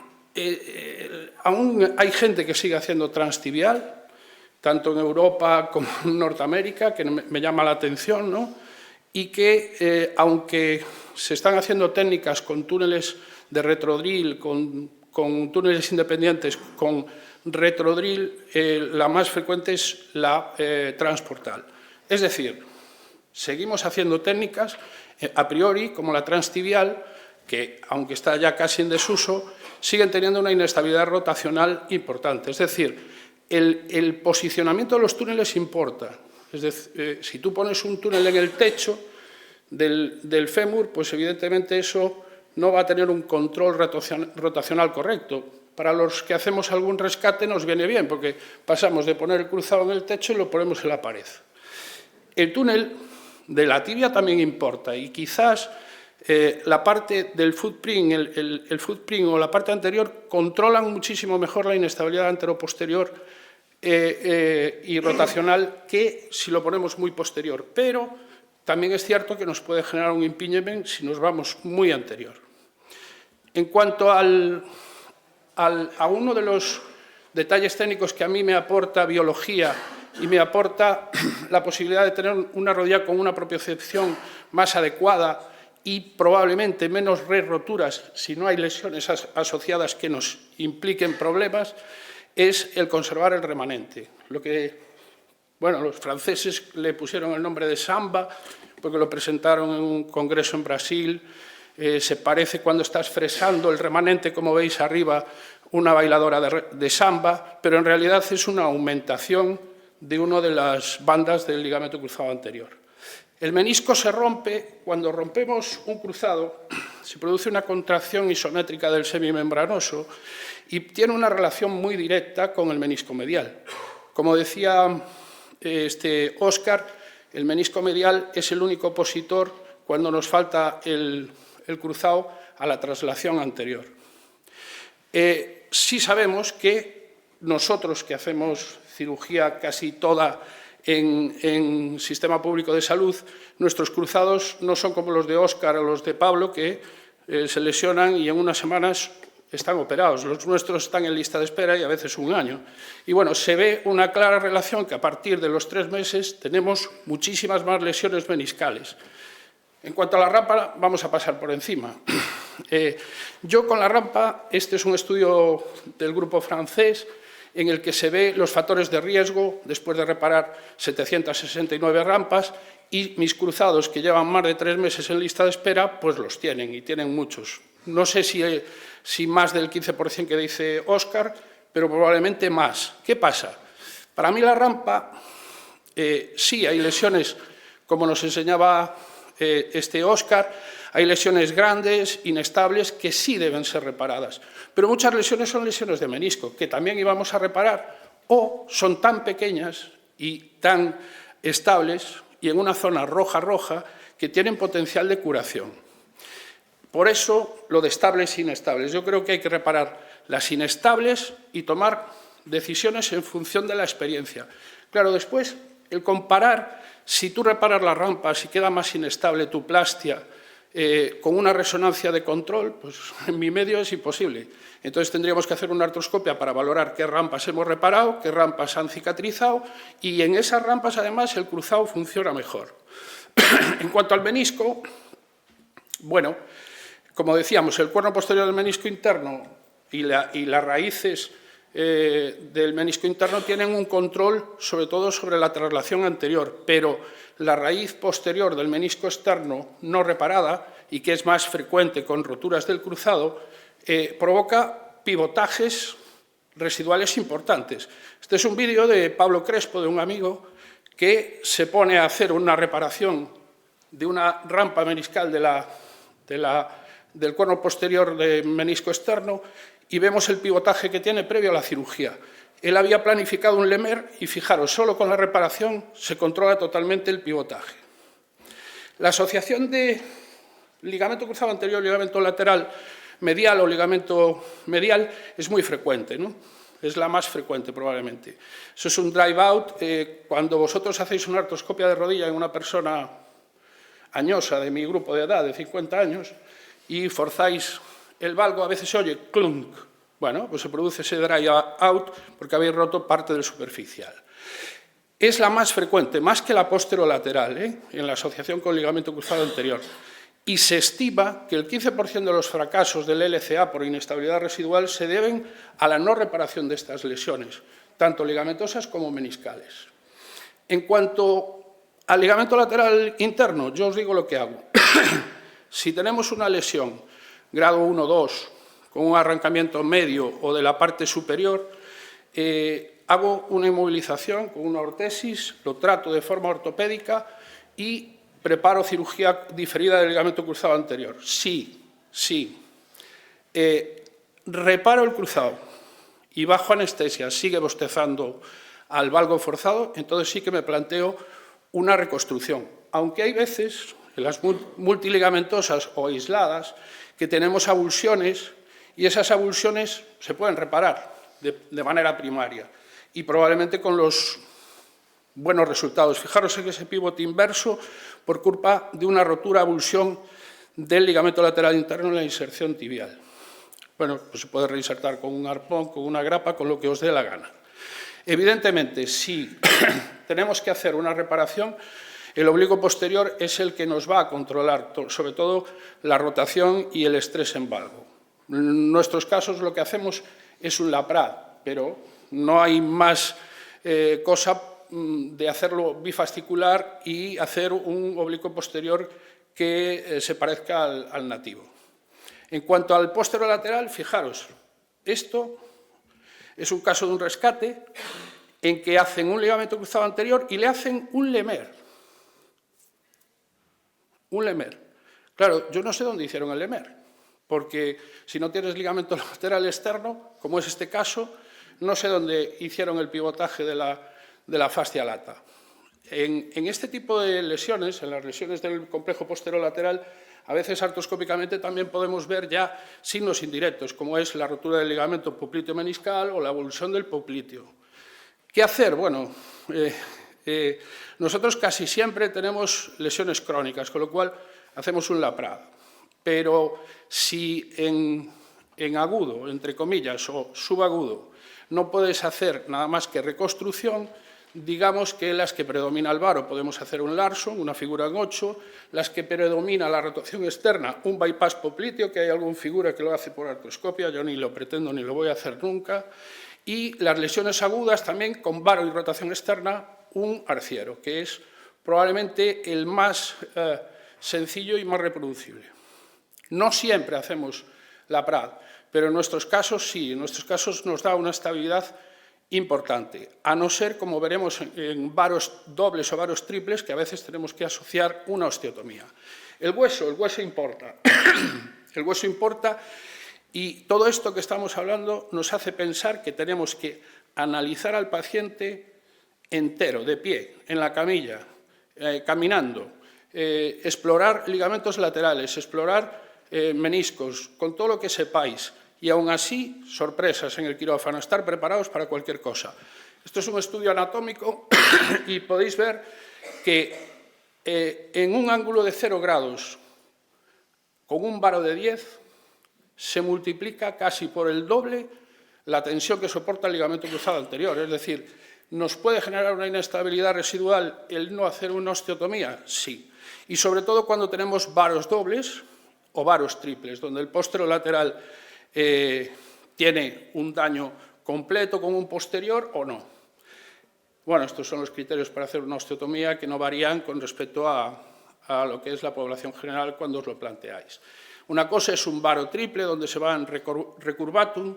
aún hay gente que sigue haciendo transtibial, tanto en Europa como en Norteamérica, que me llama la atención, ¿no? Y que, aunque se están haciendo técnicas con túneles de retrodrill, con túneles independientes, con retrodrill, la más frecuente es la transportal. Es decir, seguimos haciendo técnicas a priori, como la transtibial, que, aunque está ya casi en desuso, siguen teniendo una inestabilidad rotacional importante. Es decir, el posicionamiento de los túneles importa. Es decir, si tú pones un túnel en el techo del fémur, pues evidentemente eso no va a tener un control rotacional correcto. para los que hacemos algún rescate nos viene bien, porque pasamos de poner el cruzado en el techo y lo ponemos en la pared. El túnel de la tibia también importa y quizás la parte del footprint, el footprint o la parte anterior controlan muchísimo mejor la inestabilidad anteroposterior y rotacional que si lo ponemos muy posterior. Pero también es cierto que nos puede generar un impingement si nos vamos muy anterior. En cuanto a uno de los detalles técnicos que a mí me aporta biología y me aporta la posibilidad de tener una rodilla con una propiocepción más adecuada y probablemente menos roturas si no hay lesiones asociadas que nos impliquen problemas, es el conservar el remanente. Lo que, bueno, los franceses le pusieron el nombre de samba porque lo presentaron en un congreso en Brasil. Se parece cuando estás fresando el remanente, como veis arriba, una bailadora de samba, pero en realidad es una aumentación de una de las bandas del ligamento cruzado anterior. El menisco se rompe, cuando rompemos un cruzado, se produce una contracción isométrica del semimembranoso y tiene una relación muy directa con el menisco medial. Como decía Óscar, el menisco medial es el único opositor cuando nos falta el cruzado a la traslación anterior. Sí sabemos que nosotros que hacemos cirugía casi toda en sistema público de salud, nuestros cruzados no son como los de Óscar o los de Pablo, que se lesionan y en unas semanas están operados. Los nuestros están en lista de espera y a veces un año. Y bueno, se ve una clara relación que a partir de los 3 meses tenemos muchísimas más lesiones meniscales. En cuanto a la rampa, vamos a pasar por encima. Yo con la rampa, este es un estudio del grupo francés en el que se ve los factores de riesgo después de reparar 769 rampas y mis cruzados que llevan más de 3 meses en lista de espera, pues los tienen y tienen muchos. No sé si más del 15% que dice Óscar, pero probablemente más. ¿Qué pasa? Para mí la rampa, sí hay lesiones, como nos enseñaba Óscar, hay lesiones grandes, inestables, que sí deben ser reparadas. Pero muchas lesiones son lesiones de menisco, que también íbamos a reparar, o son tan pequeñas y tan estables, y en una zona roja, que tienen potencial de curación. Por eso, lo de estables e inestables. Yo creo que hay que reparar las inestables y tomar decisiones en función de la experiencia. Claro, después, el comparar, si tú reparas la rampa, si queda más inestable tu plastia, con una resonancia de control, pues en mi medio es imposible. Entonces tendríamos que hacer una artroscopia para valorar qué rampas hemos reparado, qué rampas han cicatrizado y en esas rampas además el cruzado funciona mejor. En cuanto al menisco, bueno, como decíamos, el cuerno posterior del menisco interno y las raíces del menisco interno tienen un control sobre todo sobre la traslación anterior, pero la raíz posterior del menisco externo no reparada y que es más frecuente con roturas del cruzado, provoca pivotajes residuales importantes. Este es un vídeo de Pablo Crespo, de un amigo, que se pone a hacer una reparación de una rampa meniscal del cuerno posterior del menisco externo y vemos el pivotaje que tiene previo a la cirugía. Él había planificado un Lemer y, fijaros, solo con la reparación se controla totalmente el pivotaje. La asociación de ligamento cruzado anterior, ligamento lateral medial o ligamento medial es muy frecuente, ¿no? Es la más frecuente probablemente. Eso es un drive out. Cuando vosotros hacéis una artroscopia de rodilla en una persona añosa de mi grupo de edad, de 50 años, y forzáis el valgo, a veces se oye clunk. Bueno, pues se produce ese dry out porque habéis roto parte del superficial. Es la más frecuente, más que la posterolateral, en la asociación con ligamento cruzado anterior. Y se estima que el 15% de los fracasos del LCA por inestabilidad residual se deben a la no reparación de estas lesiones, tanto ligamentosas como meniscales. En cuanto al ligamento lateral interno, yo os digo lo que hago. Si tenemos una lesión grado 1-2, con un arrancamiento medio o de la parte superior, hago una inmovilización con una ortesis, lo trato de forma ortopédica y preparo cirugía diferida del ligamento cruzado anterior. Sí. Reparo el cruzado. y bajo anestesia sigue bostezando al valgo forzado, entonces sí que me planteo una reconstrucción. Aunque hay veces, en las multiligamentosas o aisladas, que tenemos avulsiones y esas avulsiones se pueden reparar de manera primaria y probablemente con los buenos resultados. Fijaros en ese pivote inverso por culpa de una rotura avulsión del ligamento lateral interno en la inserción tibial. Bueno, pues se puede reinsertar con un arpón, con una grapa, con lo que os dé la gana. Evidentemente, si tenemos que hacer una reparación, el oblicuo posterior es el que nos va a controlar, sobre todo la rotación y el estrés en valgo. En nuestros casos lo que hacemos es un LAPRAD, pero no hay más cosa de hacerlo bifascicular y hacer un oblicuo posterior que se parezca al nativo. En cuanto al posterolateral, fijaros, esto es un caso de un rescate en que hacen un ligamento cruzado anterior y le hacen un Lemer. Un Lemer. Claro, yo no sé dónde hicieron el Lemer, porque si no tienes ligamento lateral externo, como es este caso, no sé dónde hicieron el pivotaje de la fascia lata. En este tipo de lesiones, en las lesiones del complejo posterolateral, a veces artroscópicamente también podemos ver ya signos indirectos, como es la rotura del ligamento popliteo meniscal o la avulsión del popliteo. ¿Qué hacer? Bueno, nosotros casi siempre tenemos lesiones crónicas, con lo cual hacemos un LAPRAD. Pero si en agudo, entre comillas, o subagudo, no puedes hacer nada más que reconstrucción, digamos que las que predomina el varo podemos hacer un Larson, una figura en 8, las que predomina la rotación externa, un bypass popliteo, que hay alguna figura que lo hace por artroscopia, yo ni lo pretendo ni lo voy a hacer nunca, y las lesiones agudas también con varo y rotación externa, un arciero, que es probablemente el más sencillo y más reproducible. No siempre hacemos LAPRAD, pero en nuestros casos sí, en nuestros casos nos da una estabilidad importante, a no ser, como veremos en varos dobles o varos triples, que a veces tenemos que asociar una osteotomía. El hueso importa. El hueso importa y todo esto que estamos hablando nos hace pensar que tenemos que analizar al paciente entero, de pie, en la camilla, caminando, explorar ligamentos laterales, explorar meniscos, con todo lo que sepáis. Y aún así, sorpresas en el quirófano, estar preparados para cualquier cosa. Esto es un estudio anatómico y podéis ver que en un ángulo de 0 grados, con un varo de 10, se multiplica casi por el doble la tensión que soporta el ligamento cruzado anterior. Es decir, ¿nos puede generar una inestabilidad residual el no hacer una osteotomía? Sí. Y sobre todo cuando tenemos varos dobles o varos triples, donde el posterolateral tiene un daño completo con un posterior o no. Bueno, estos son los criterios para hacer una osteotomía que no varían con respecto a lo que es la población general cuando os lo planteáis. Una cosa es un varo triple donde se va en recurvatum,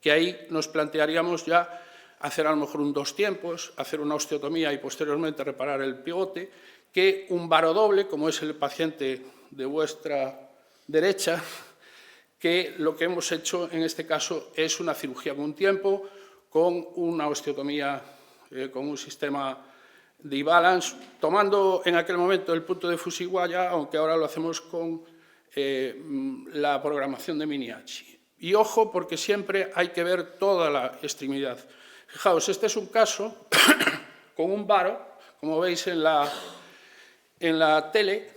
que ahí nos plantearíamos ya hacer a lo mejor un 2 tiempos, hacer una osteotomía y posteriormente reparar el pivote, que un varo doble, como es el paciente de vuestra derecha, que lo que hemos hecho en este caso es una cirugía con un tiempo, con una osteotomía, con un sistema de E-balance, tomando en aquel momento el punto de Fujiwara, aunque ahora lo hacemos con la programación de Minihachi. Y ojo, porque siempre hay que ver toda la extremidad. Fijaos, este es un caso con un varo, como veis en la tele,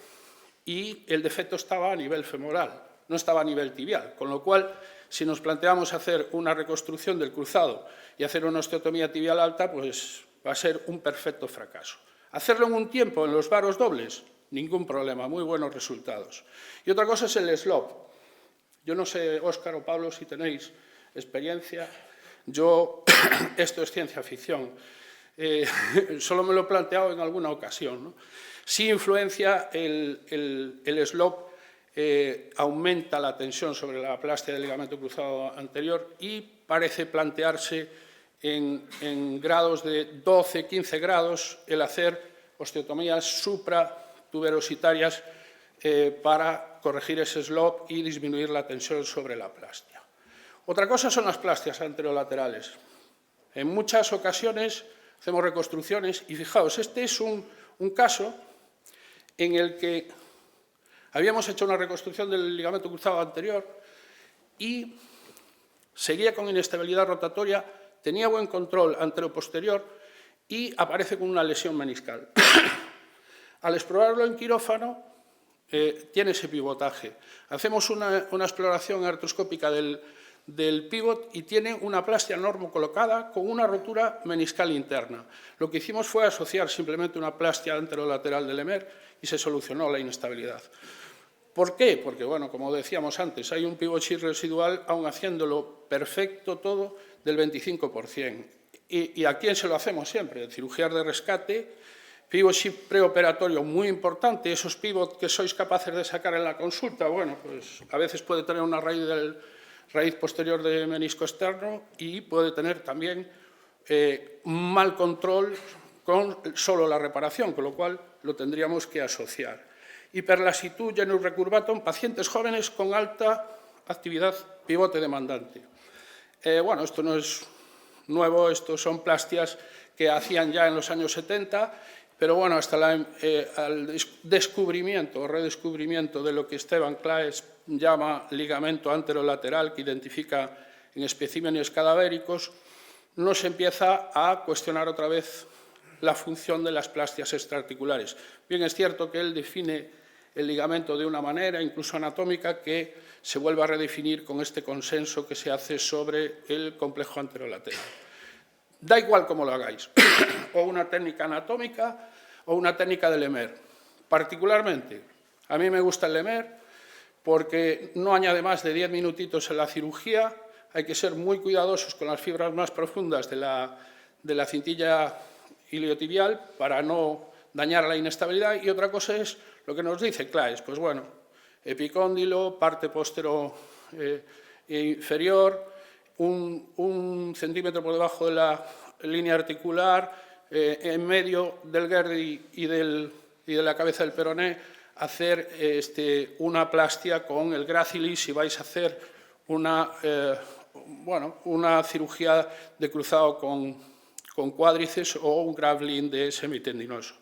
y el defecto estaba a nivel femoral. No estaba a nivel tibial, con lo cual, si nos planteamos hacer una reconstrucción del cruzado y hacer una osteotomía tibial alta, pues va a ser un perfecto fracaso. Hacerlo en un tiempo en los varos dobles, ningún problema, muy buenos resultados. Y otra cosa es el slope. Yo no sé, Óscar o Pablo, si tenéis experiencia. Yo, esto es ciencia ficción. Solo me lo he planteado en alguna ocasión, ¿no? Sí influencia el slope. Aumenta la tensión sobre la aplastia del ligamento cruzado anterior y parece plantearse en grados de 12, 15 grados el hacer osteotomías supratuberositarias para corregir ese slope y disminuir la tensión sobre la aplastia. Otra cosa son las plastias anterolaterales. En muchas ocasiones hacemos reconstrucciones y fijaos, este es un caso en el que habíamos hecho una reconstrucción del ligamento cruzado anterior y seguía con inestabilidad rotatoria, tenía buen control anteroposterior y aparece con una lesión meniscal. Al explorarlo en quirófano, tiene ese pivotaje. Hacemos una exploración artroscópica del pívot y tiene una plastia normocolocada con una rotura meniscal interna. Lo que hicimos fue asociar simplemente una plastia anterolateral del Lemaitre y se solucionó la inestabilidad. ¿Por qué? Porque, bueno, como decíamos antes, hay un pivot shear residual, aun haciéndolo perfecto todo, del 25%. ¿Y a quién se lo hacemos siempre? Cirugías de rescate, pivot shear preoperatorio muy importante, esos pivots que sois capaces de sacar en la consulta, bueno, pues a veces puede tener una raíz posterior de menisco externo y puede tener también mal control con solo la reparación, con lo cual lo tendríamos que asociar. Hiperlasitud genus recurvatum, pacientes jóvenes con alta actividad pivote demandante. Bueno, esto no es nuevo, estos son plastias que hacían ya en los años 70, pero bueno, hasta el descubrimiento o redescubrimiento de lo que Esteban Claes llama ligamento anterolateral, que identifica en especímenes cadavéricos, no se empieza a cuestionar otra vez la función de las plastias extraarticulares. Bien, es cierto que él define el ligamento de una manera, incluso anatómica, que se vuelve a redefinir con este consenso que se hace sobre el complejo anterolateral. Da igual cómo lo hagáis, o una técnica anatómica o una técnica de Lemaitre. Particularmente, a mí me gusta el Lemaitre porque no añade más de 10 minutitos en la cirugía, hay que ser muy cuidadosos con las fibras más profundas de la cintilla iliotibial para no dañar la inestabilidad, y otra cosa es lo que nos dice Claes, pues bueno, epicóndilo, parte postero inferior, un centímetro por debajo de la línea articular, en medio del Gerdi y de la cabeza del peroné, hacer una plastia con el gracilis si vais a hacer una cirugía de cruzado con cuádriceps o un graveling de semitendinoso.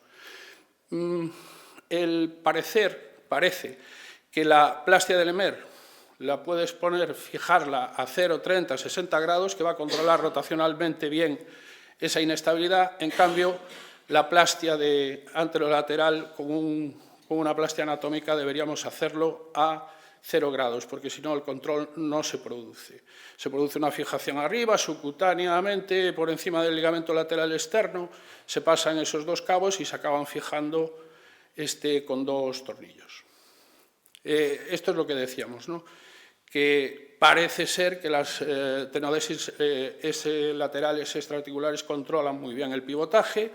Parece que la plastia de Lemaitre la puedes fijarla a 0, 30, 60 grados, que va a controlar rotacionalmente bien esa inestabilidad. En cambio, la plastia anterolateral con una plastia anatómica deberíamos hacerlo a 0 grados, porque si no el control no se produce. Se produce una fijación arriba, subcutáneamente, por encima del ligamento lateral externo, se pasan esos dos cabos y se acaban fijando con dos tornillos. Esto es lo que decíamos, ¿no? Que parece ser que las tenodesis laterales extraarticulares controlan muy bien el pivotaje.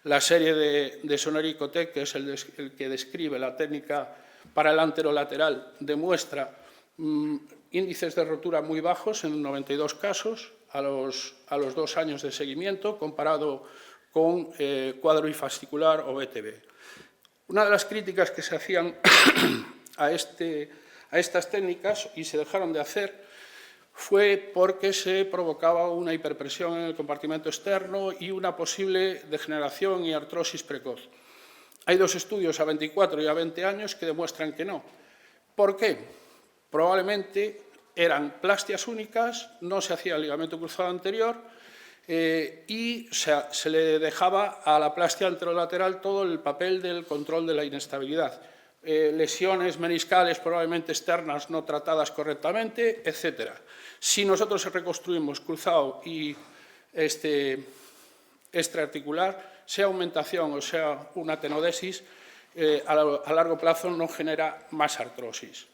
La serie de Sonerico-Tech, que es el que describe la técnica para el anterolateral, demuestra índices de rotura muy bajos en 92 casos a los 2 años de seguimiento, comparado con cuadro bifascicular o BTB. Una de las críticas que se hacían a estas técnicas y se dejaron de hacer fue porque se provocaba una hiperpresión en el compartimento externo y una posible degeneración y artrosis precoz. Hay 2 estudios a 24 y a 20 años que demuestran que no. ¿Por qué? Probablemente eran plastias únicas, no se hacía el ligamento cruzado anterior y se le dejaba a la plastia anterolateral todo el papel del control de la inestabilidad. Lesiones meniscales probablemente externas no tratadas correctamente, etc. Si nosotros reconstruimos cruzado y extraarticular, sea aumentación o sea una tenodesis, a largo plazo no genera más artrosis.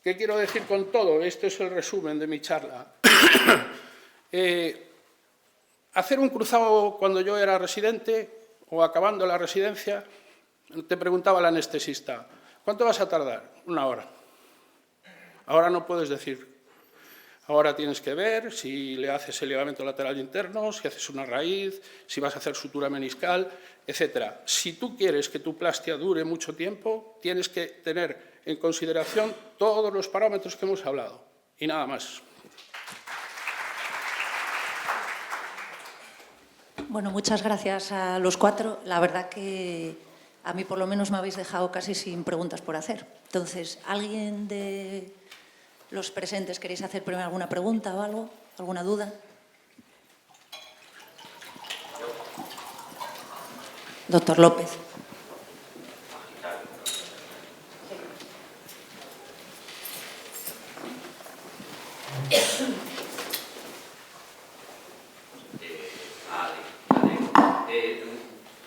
¿Qué quiero decir con todo? Este es el resumen de mi charla. Hacer un cruzado cuando yo era residente o acabando la residencia, te preguntaba el anestesista, ¿cuánto vas a tardar? 1 hora. Ahora no puedes decir. Ahora tienes que ver si le haces el ligamento lateral interno, si haces una raíz, si vas a hacer sutura meniscal, etc. Si tú quieres que tu plastia dure mucho tiempo, tienes que tener en consideración todos los parámetros que hemos hablado y nada más. Bueno, muchas gracias a los cuatro. La verdad que a mí por lo menos me habéis dejado casi sin preguntas por hacer. Entonces, ¿alguien de los presentes queréis hacer primero alguna pregunta o algo? ¿Alguna duda? Doctor López.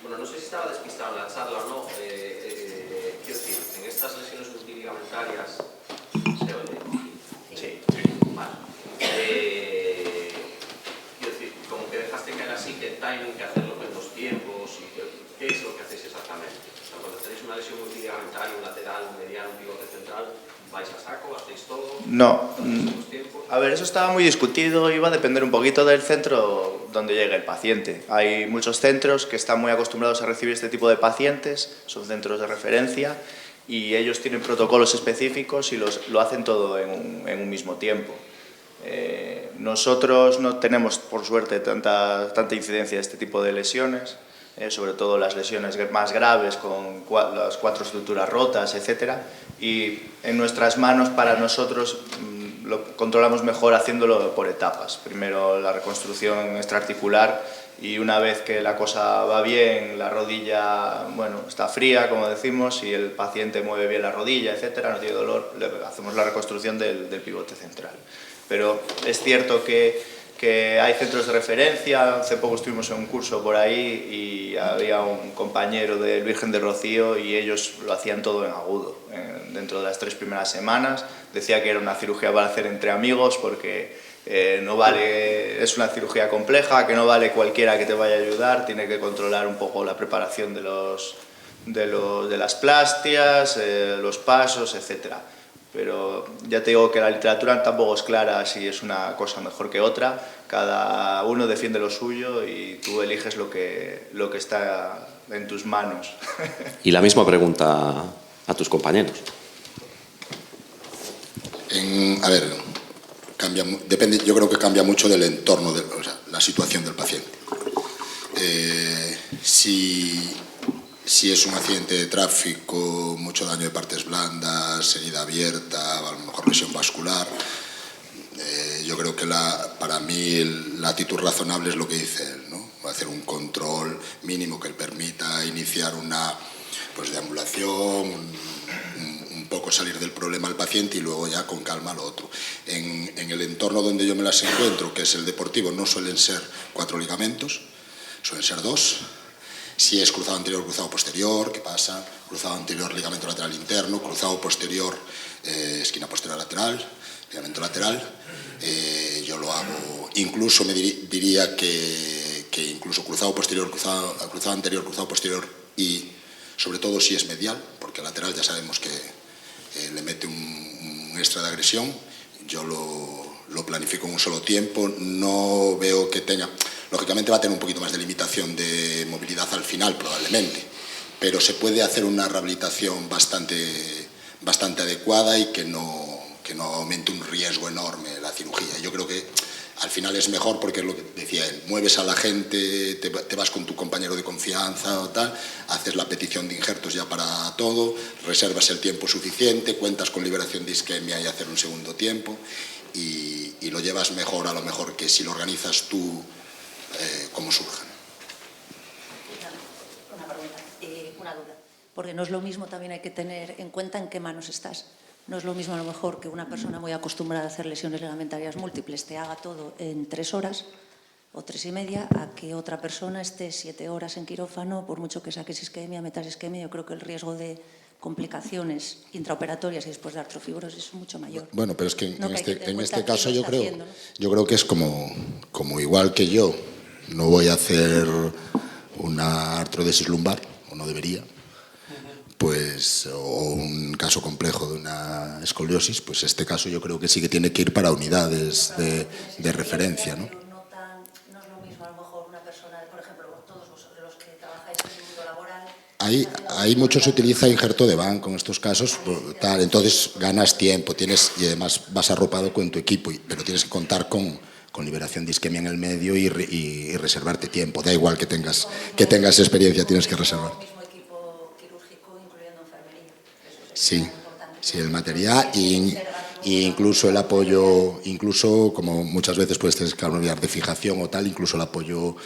Bueno, no sé si estaba despistado en la charla o no. Quiero decir, en estas lesiones multiligamentarias se oye. Sí. Vale. Quiero decir, como que dejaste caer así que timing, que hacerlo en dos tiempos. Y ¿qué es lo que hacéis exactamente? O sea, cuando tenéis una lesión multiligamentaria, un lateral, un mediano, un pivote central, ¿vais a saco? ¿Hacéis todo? No. ¿Hacéis tiempos? A ver, eso estaba muy discutido y va a depender un poquito del centro donde llegue el paciente. Hay muchos centros que están muy acostumbrados a recibir este tipo de pacientes, son centros de referencia y ellos tienen protocolos específicos y lo hacen todo en un mismo tiempo. Nosotros no tenemos, por suerte, tanta incidencia de este tipo de lesiones, sobre todo las lesiones más graves con las 4 estructuras rotas, etc. Y en nuestras manos, para nosotros, lo controlamos mejor haciéndolo por etapas. Primero la reconstrucción extraarticular y una vez que la cosa va bien, la rodilla está fría, como decimos, y el paciente mueve bien la rodilla, etc., no tiene dolor, hacemos la reconstrucción del pivote central. Pero es cierto que hay centros de referencia. Hace poco estuvimos en un curso por ahí y había un compañero del Virgen del Rocío y ellos lo hacían todo en agudo. Dentro de las 3 primeras semanas decía que era una cirugía para hacer entre amigos porque no vale, es una cirugía compleja, que no vale cualquiera que te vaya a ayudar, tiene que controlar un poco la preparación de las plastias, los pasos, etc. Pero ya te digo que la literatura tampoco es clara si es una cosa mejor que otra. Cada uno defiende lo suyo y tú eliges lo que está en tus manos. Y la misma pregunta a tus compañeros. A ver, depende, yo creo que cambia mucho del entorno, o sea, la situación del paciente. Si es un accidente de tráfico, mucho daño de partes blandas, herida abierta, a lo mejor lesión vascular, yo creo que para mí la actitud razonable es lo que dice él, ¿no? Hacer un control mínimo que le permita iniciar una deambulación, un poco salir del problema al paciente y luego ya con calma lo otro. En el entorno donde yo me las encuentro, que es el deportivo, no suelen ser 4 ligamentos, suelen ser 2. Si es cruzado anterior, cruzado posterior, ¿qué pasa? Cruzado anterior, ligamento lateral interno, cruzado posterior, esquina posterior lateral, ligamento lateral. Yo lo hago, incluso me diría que incluso cruzado posterior, cruzado anterior, cruzado posterior y sobre todo si es medial, porque lateral ya sabemos que le mete un extra de agresión. Yo lo planifico en un solo tiempo, no veo que tenga... Lógicamente va a tener un poquito más de limitación de movilidad al final, probablemente, pero se puede hacer una rehabilitación bastante adecuada y que no aumente un riesgo enorme la cirugía. Yo creo que al final es mejor porque es lo que decía él, mueves a la gente, te vas con tu compañero de confianza o tal, haces la petición de injertos ya para todo, reservas el tiempo suficiente, cuentas con liberación de isquemia y hacer un segundo tiempo y lo llevas mejor a lo mejor que si lo organizas tú como surjan. Una pregunta, una duda. Porque no es lo mismo, también hay que tener en cuenta en qué manos estás. No es lo mismo a lo mejor que una persona muy acostumbrada a hacer lesiones ligamentarias múltiples te haga todo en 3 horas o 3 y media, a que otra persona esté 7 horas en quirófano, por mucho que saques isquemia, metas isquemia. Yo creo que el riesgo de complicaciones intraoperatorias y después de artrofibrosis es mucho mayor. Bueno, pero es que en este caso yo creo que es como igual que yo no voy a hacer una artrodesis lumbar, o no debería, pues, o un caso complejo de una escoliosis, pues este caso yo creo que sí que tiene que ir para unidades de referencia, ¿no? No es lo mismo a lo mejor una persona, por ejemplo, todos vosotros los que trabajáis en el mundo laboral. Ahí mucho se utiliza injerto de banco en estos casos, entonces ganas tiempo, y además vas arropado con tu equipo, pero tienes que contar con con liberación de isquemia en el medio y reservarte tiempo. Da igual que tengas experiencia, tienes que reservar. Sí, sí, el material y incluso el apoyo, incluso como muchas veces puedes tener que cambiar de fijación o tal, incluso el apoyo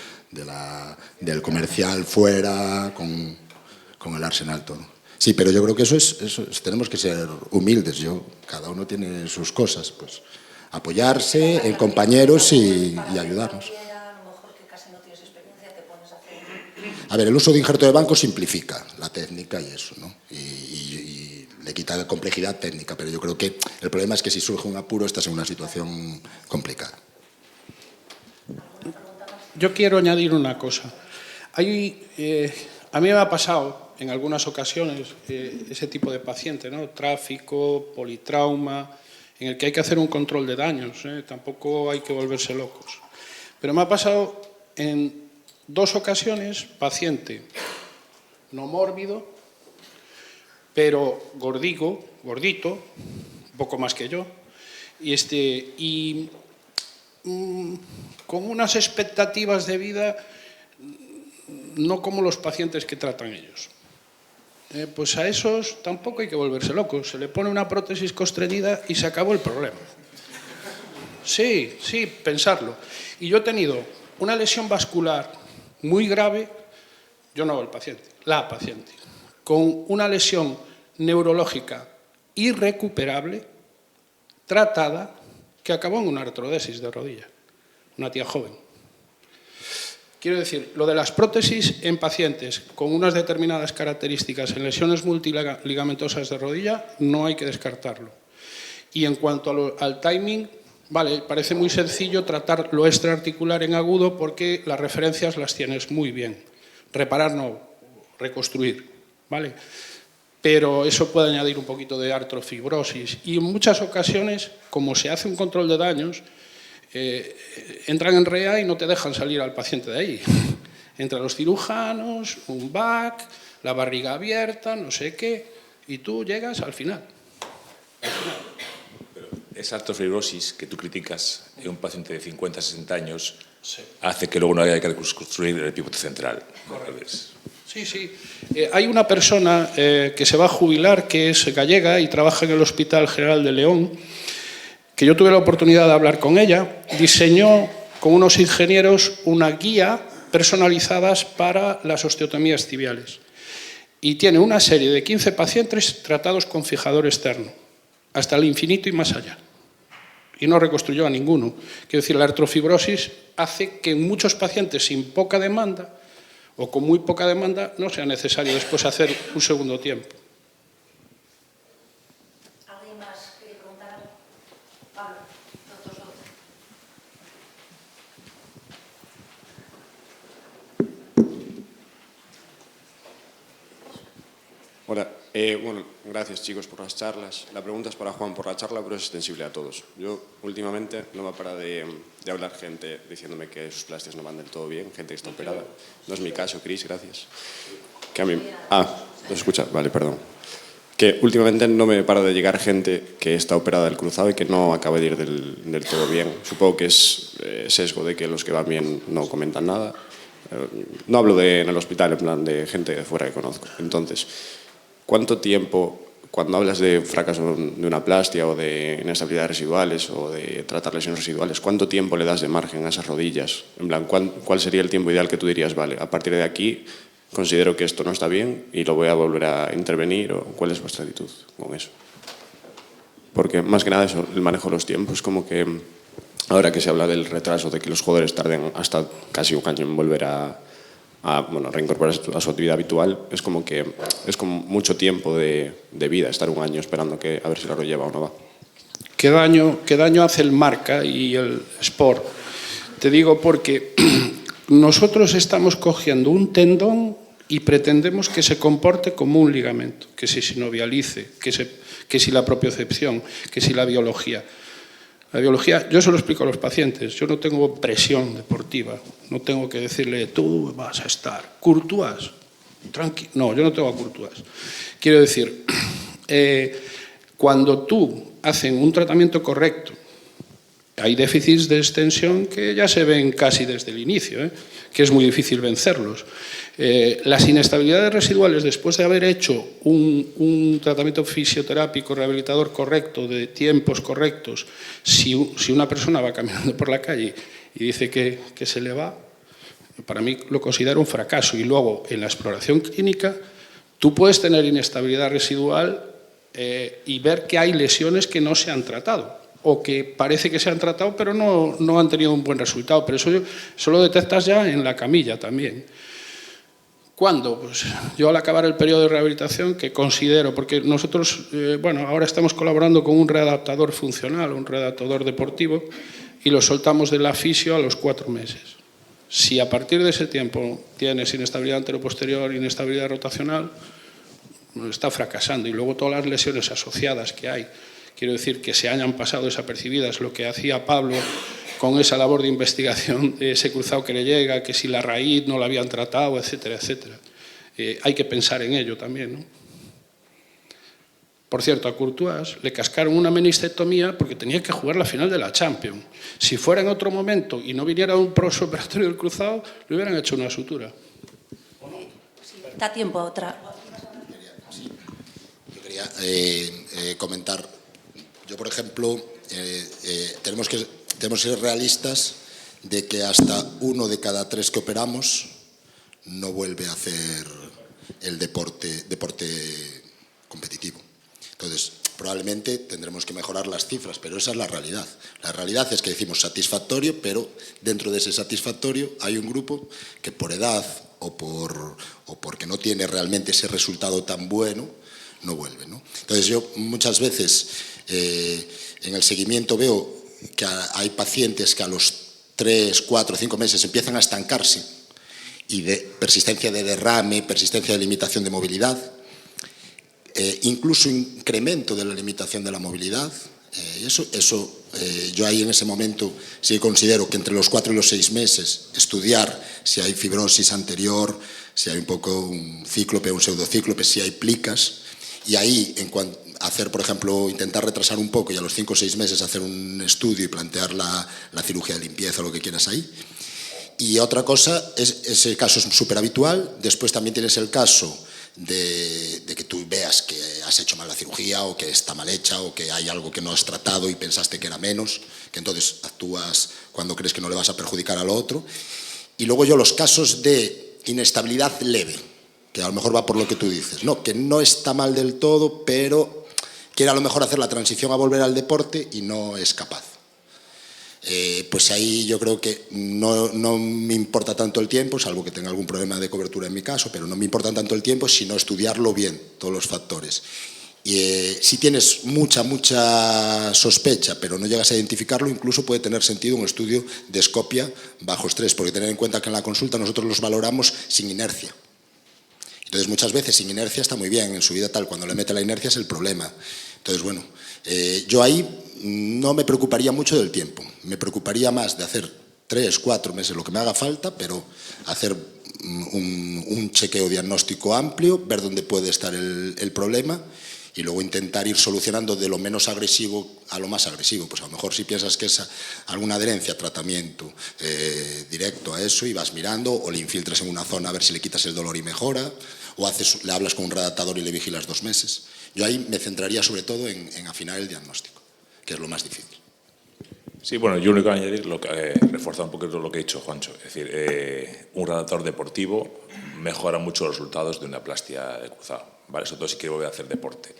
del comercial fuera con el arsenal todo. Sí, pero yo creo que eso tenemos que ser humildes. Cada uno tiene sus cosas, pues apoyarse en compañeros y ayudarnos. A ver, el uso de injerto de banco simplifica la técnica y eso, ¿no? Y le quita la complejidad técnica, pero yo creo que el problema es que si surge un apuro estás en una situación complicada. Yo quiero añadir una cosa. A mí me ha pasado en algunas ocasiones ese tipo de paciente, ¿no? Tráfico, politrauma, en el que hay que hacer un control de daños, tampoco hay que volverse locos. Pero me ha pasado en 2 ocasiones, paciente no mórbido, pero gordito, un poco más que yo, y con unas expectativas de vida no como los pacientes que tratan ellos. Pues a esos tampoco hay que volverse locos. Se le pone una prótesis costreñida y se acabó el problema. Sí, pensarlo. Y yo he tenido una lesión vascular muy grave, yo no el paciente, la paciente, con una lesión neurológica irrecuperable, tratada, que acabó en una artrodesis de rodilla, una tía joven. Quiero decir, lo de las prótesis en pacientes con unas determinadas características en lesiones multiligamentosas de rodilla, no hay que descartarlo. Y en cuanto al timing, vale, parece muy sencillo tratar lo extraarticular en agudo porque las referencias las tienes muy bien. Reparar no, reconstruir, ¿vale? Pero eso puede añadir un poquito de artrofibrosis. Y en muchas ocasiones, como se hace un control de daños, entran en REA y no te dejan salir al paciente de ahí. Entran los cirujanos, un BAC, la barriga abierta, no sé qué, y tú llegas al final. Pero esa artrofibrosis que tú criticas en un paciente de 50, 60 años hace que luego no haya que reconstruir el pivote central. Sí. Hay una persona que se va a jubilar, que es gallega y trabaja en el Hospital General de León, que yo tuve la oportunidad de hablar con ella, diseñó con unos ingenieros una guía personalizadas para las osteotomías tibiales. Y tiene una serie de 15 pacientes tratados con fijador externo, hasta el infinito y más allá. Y no reconstruyó a ninguno. Quiero decir, la artrofibrosis hace que en muchos pacientes sin poca demanda o con muy poca demanda no sea necesario después hacer un segundo tiempo. ¿Alguien más quiere preguntar algo? Pablo, doctor. Hola, bueno, gracias chicos por las charlas. La pregunta es para Juan por la charla, pero es extensible a todos. Yo últimamente no me para de hablar gente diciéndome que sus plastias no van del todo bien, gente que está operada. No es mi caso, Cris, gracias. Que a mí... ¿no se escucha? Vale, perdón. Que últimamente no me para de llegar gente que está operada del cruzado y que no acaba de ir del todo bien. Supongo que es sesgo de que los que van bien no comentan nada. No hablo en el hospital, en plan de gente de fuera que conozco. Entonces, ¿cuánto tiempo, cuando hablas de fracaso de una plastia o de inestabilidades residuales o de tratar lesiones residuales, cuánto tiempo le das de margen a esas rodillas? En plan, ¿cuál sería el tiempo ideal que tú dirías, vale, a partir de aquí considero que esto no está bien y lo voy a volver a intervenir? ¿O cuál es vuestra actitud con eso? Porque más que nada eso, el manejo de los tiempos, como que ahora que se habla del retraso, de que los jugadores tarden hasta casi un año en volver a reincorporarse a su actividad habitual, es como mucho tiempo de vida, estar un año esperando a ver si lo lleva o no va. ¿Qué daño hace el marca y el sport? Te digo porque nosotros estamos cogiendo un tendón y pretendemos que se comporte como un ligamento, que se sinovialice, que si la propiocepción, que si la biología. La biología, yo se lo explico a los pacientes, yo no tengo presión deportiva, no tengo que decirle, tú vas a estar, Courtois, tranquilo, no, yo no tengo a Courtois. Quiero decir, cuando tú haces un tratamiento correcto, hay déficits de extensión que ya se ven casi desde el inicio, que es muy difícil vencerlos. Las inestabilidades residuales, después de haber hecho un tratamiento fisioterápico rehabilitador correcto, de tiempos correctos, si una persona va caminando por la calle y dice que se le va, para mí lo considero un fracaso. Y luego, en la exploración clínica, tú puedes tener inestabilidad residual y ver que hay lesiones que no se han tratado o que parece que se han tratado pero no han tenido un buen resultado. Pero eso lo detectas ya en la camilla también. ¿Cuándo? Pues yo al acabar el periodo de rehabilitación, que considero, porque nosotros, ahora estamos colaborando con un readaptador funcional, un readaptador deportivo, y lo soltamos de la fisio a los 4 meses. Si a partir de ese tiempo tienes inestabilidad anteroposterior, inestabilidad rotacional, está fracasando. Y luego todas las lesiones asociadas que hay, quiero decir, que se hayan pasado desapercibidas, lo que hacía Pablo con esa labor de investigación de ese cruzado que le llega, que si la raíz no la habían tratado, etcétera, etcétera. Hay que pensar en ello también, ¿no? Por cierto, a Courtois le cascaron una menistectomía porque tenía que jugar la final de la Champions. Si fuera en otro momento y no viniera un postoperatorio del cruzado, le hubieran hecho una sutura. Da tiempo a otra. Yo quería comentar, yo por ejemplo, tenemos que ser realistas de que hasta 1 de cada 3 que operamos no vuelve a hacer el deporte competitivo. Entonces, probablemente tendremos que mejorar las cifras, pero esa es la realidad. La realidad es que decimos satisfactorio, pero dentro de ese satisfactorio hay un grupo que por edad o porque no tiene realmente ese resultado tan bueno, no vuelve, ¿no? Entonces, yo muchas veces en el seguimiento veo que hay pacientes que a los 3, 4, 5 meses empiezan a estancarse y de persistencia de derrame, persistencia de limitación de movilidad, incluso incremento de la limitación de la movilidad. Yo ahí en ese momento sí considero que entre los 4 y los 6 meses estudiar si hay fibrosis anterior, si hay un poco un cíclope, un pseudocíclope, si hay plicas, y ahí hacer, por ejemplo, intentar retrasar un poco y a los 5 o 6 meses hacer un estudio y plantear la cirugía de limpieza o lo que quieras ahí. Y otra cosa, ese caso es súper habitual. Después también tienes el caso de que tú veas que has hecho mal la cirugía o que está mal hecha o que hay algo que no has tratado y pensaste que era menos, que entonces actúas cuando crees que no le vas a perjudicar al otro. Y luego los casos de inestabilidad leve, que a lo mejor va por lo que tú dices, ¿no? Que no está mal del todo, pero quiere a lo mejor hacer la transición a volver al deporte y no es capaz. Pues ahí yo creo que no me importa tanto el tiempo, salvo que tenga algún problema de cobertura en mi caso, pero no me importa tanto el tiempo, sino estudiarlo bien, todos los factores. Y si tienes mucha sospecha, pero no llegas a identificarlo, incluso puede tener sentido un estudio de escopia bajo estrés, porque tener en cuenta que en la consulta nosotros los valoramos sin inercia. Entonces, muchas veces sin inercia está muy bien, en su vida tal, cuando le mete la inercia es el problema. Entonces, bueno, yo ahí no me preocuparía mucho del tiempo, me preocuparía más de hacer 3, 4 meses, lo que me haga falta, pero hacer un chequeo diagnóstico amplio, ver dónde puede estar el problema y luego intentar ir solucionando de lo menos agresivo a lo más agresivo. Pues a lo mejor si piensas que es alguna adherencia, tratamiento directo a eso y vas mirando, o le infiltras en una zona a ver si le quitas el dolor y mejora, o le hablas con un redactador y le vigilas 2 meses. Yo ahí me centraría sobre todo en afinar el diagnóstico, que es lo más difícil. Sí, bueno, yo único que añadir, reforzar un poquito lo que ha dicho Juancho. Es decir, un redactor deportivo mejora mucho los resultados de una plastia de cruzado, ¿vale? Sobre todo si quiere volver a hacer deporte.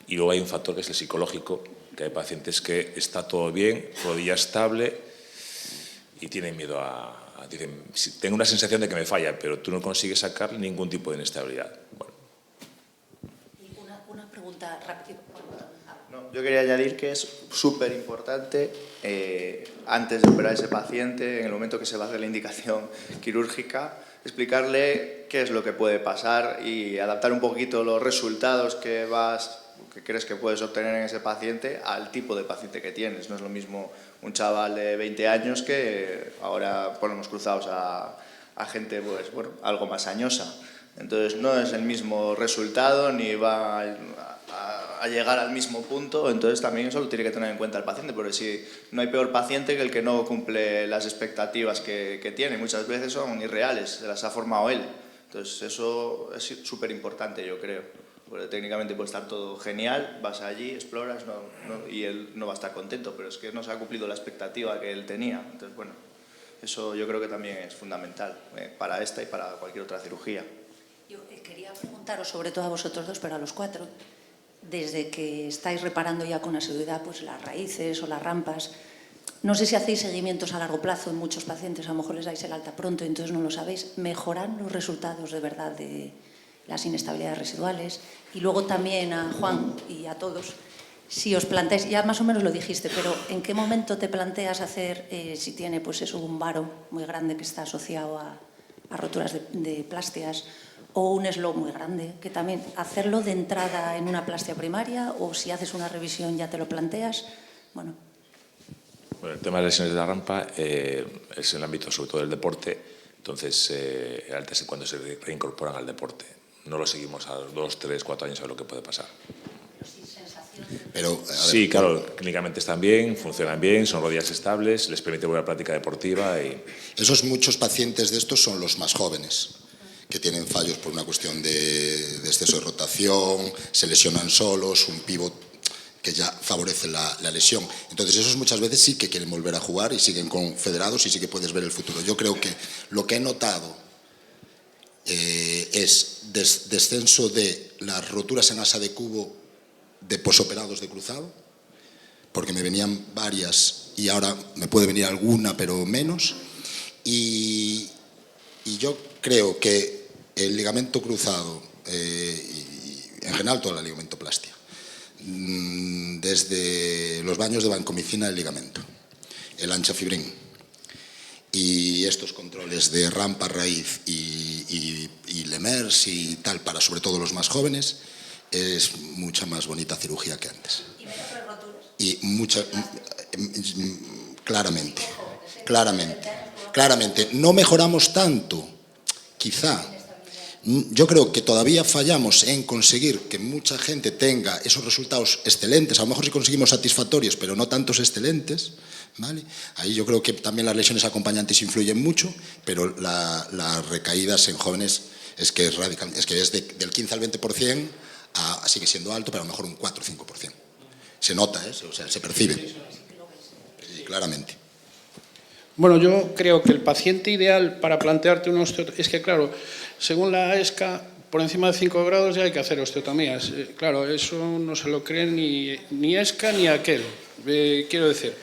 Y luego hay un factor que es el psicológico, que hay pacientes que está todo bien, rodilla estable y tienen miedo dicen, tengo una sensación de que me falla, pero tú no consigues sacar ningún tipo de inestabilidad. Bueno. Una pregunta rápida. No, yo quería añadir que es súper importante, antes de operar a ese paciente, en el momento que se va a hacer la indicación quirúrgica, explicarle qué es lo que puede pasar y adaptar un poquito los resultados que crees que puedes obtener en ese paciente al tipo de paciente que tienes. No es lo mismo un chaval de 20 años que ahora ponemos cruzados a gente pues, bueno, algo más añosa. Entonces no es el mismo resultado ni va a a llegar al mismo punto, entonces también eso lo tiene que tener en cuenta el paciente, porque si no hay peor paciente que el que no cumple las expectativas que tiene, muchas veces son irreales, se las ha formado él. Entonces eso es súper importante, yo creo, porque técnicamente puede estar todo genial, vas allí, exploras y él no va a estar contento, pero es que no se ha cumplido la expectativa que él tenía. Entonces, bueno, eso yo creo que también es fundamental para esta y para cualquier otra cirugía. Yo quería preguntaros, sobre todo a vosotros dos, pero a los cuatro, desde que estáis reparando ya con asiduidad pues, las raíces o las rampas, no sé si hacéis seguimientos a largo plazo en muchos pacientes, a lo mejor les dais el alta pronto y entonces no lo sabéis, ¿mejoran los resultados de verdad de las inestabilidades residuales? Y luego también a Juan y a todos, si os planteáis, ya más o menos lo dijiste, pero ¿en qué momento te planteas hacer, si tiene pues eso, un varo muy grande que está asociado a roturas de plástias, o un slow muy grande, que también hacerlo de entrada en una plastia primaria o si haces una revisión ya te lo planteas? Bueno, el tema de lesiones de la rampa es en el ámbito sobre todo del deporte, entonces el alta es cuando se reincorporan al deporte. No lo seguimos a los 2, 3, 4 años a lo que puede pasar. Pero, sí, claro, clínicamente están bien, funcionan bien, son rodillas estables, les permite volver a la práctica deportiva. Esos muchos pacientes de estos son los más jóvenes, que tienen fallos por una cuestión de exceso de rotación, se lesionan solos, un pivot que ya favorece la lesión. Entonces esos muchas veces sí que quieren volver a jugar y siguen confederados y sí que puedes ver el futuro. Yo creo que lo que he notado es descenso de las roturas en asa de cubo de posoperados de cruzado, porque me venían varias y ahora me puede venir alguna pero menos, y yo creo que el ligamento cruzado y en general toda la ligamentoplastia, desde los baños de vancomicina del ligamento, el anchafibrin y estos controles de rampa, raíz y Lemers y tal, para sobre todo los más jóvenes, es mucha más bonita cirugía que antes. Y mucha, claramente. No mejoramos tanto, quizá. Yo creo que todavía fallamos en conseguir que mucha gente tenga esos resultados excelentes. A lo mejor sí conseguimos satisfactorios, pero no tantos excelentes, ¿vale? Ahí yo creo que también las lesiones acompañantes influyen mucho, pero las recaídas en jóvenes es que es radical, es que es del 15 al 20%, sigue siendo alto, pero a lo mejor un 4 o 5%. Se nota, o sea, se percibe. Sí, claramente. Bueno, yo creo que el paciente ideal para plantearte una osteotomía, es que claro, según la ESCA, por encima de 5 grados ya hay que hacer osteotomías. Claro, eso no se lo creen ni ESCA ni aquel. Quiero decir,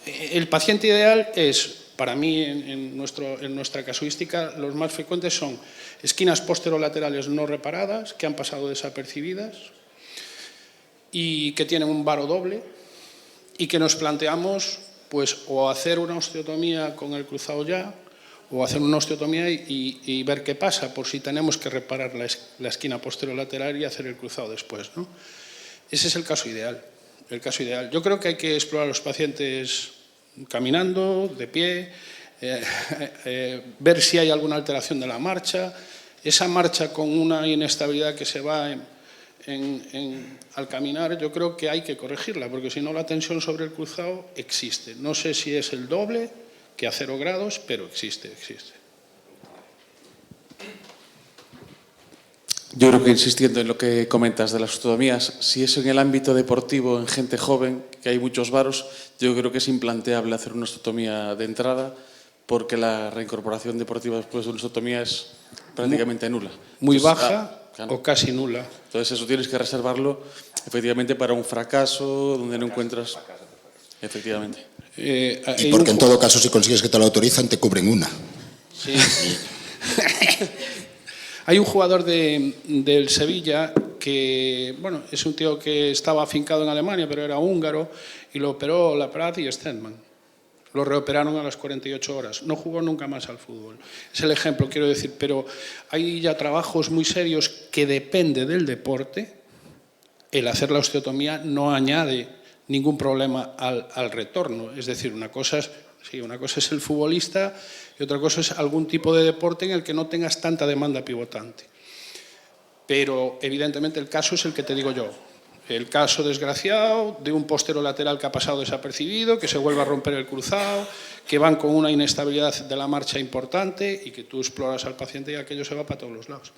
el paciente ideal es, para mí, en nuestra casuística, los más frecuentes son esquinas posterolaterales no reparadas, que han pasado desapercibidas y que tienen un varo doble y que nos planteamos pues o hacer una osteotomía con el cruzado ya o hacer una osteotomía y ver qué pasa, por si tenemos que reparar la esquina posterolateral y hacer el cruzado después, ¿no? Ese es el caso ideal. Yo creo que hay que explorar a los pacientes caminando, de pie, ver si hay alguna alteración de la marcha. Esa marcha con una inestabilidad que se va al caminar, yo creo que hay que corregirla, porque si no la tensión sobre el cruzado existe. No sé si es el doble que a 0 grados, pero existe. Yo creo que insistiendo en lo que comentas de las osteotomías, si es en el ámbito deportivo, en gente joven, que hay muchos varos, yo creo que es implanteable hacer una osteotomía de entrada, porque la reincorporación deportiva después de una osteotomía es prácticamente nula. Muy Entonces, baja o casi nula. Entonces eso tienes que reservarlo efectivamente para un fracaso donde no encuentras... Efectivamente. Y porque en todo caso, si consigues que te lo autorizan, te cubren una. Sí. Hay un jugador del Sevilla que, bueno, es un tío que estaba afincado en Alemania, pero era húngaro, y lo operó Laprat y Stedman. Lo reoperaron a las 48 horas. No jugó nunca más al fútbol. Es el ejemplo, quiero decir, pero hay ya trabajos muy serios que depende del deporte. El hacer la osteotomía no añade ningún problema al retorno. Es decir, una cosa es el futbolista y otra cosa es algún tipo de deporte en el que no tengas tanta demanda pivotante. pero evidentemente el caso es el que te digo yo. El caso desgraciado de un postero lateral que ha pasado desapercibido, que se vuelve a romper el cruzado, que van con una inestabilidad de la marcha importante y que tú exploras al paciente y aquello se va para todos los lados.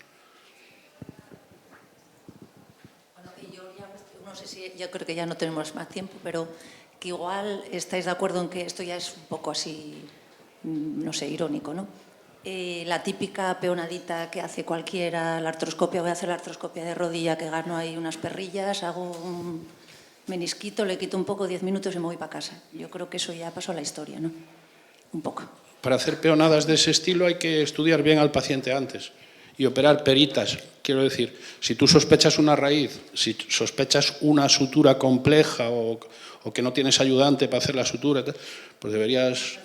Bueno, y yo ya no sé si, yo creo que ya no tenemos más tiempo, pero que igual estáis de acuerdo en que esto ya es un poco así, no sé, irónico, ¿no? La típica peonadita que hace cualquiera, la artroscopia, voy a hacer la artroscopia de rodilla, que gano ahí unas perrillas, hago un menisquito, le quito un poco, 10 minutos y me voy para casa. Yo creo que eso ya pasó a la historia, ¿no? Un poco. Para hacer peonadas de ese estilo hay que estudiar bien al paciente antes y operar peritas. Quiero decir, si tú sospechas una raíz, si sospechas una sutura compleja o que no tienes ayudante para hacer la sutura, pues deberías...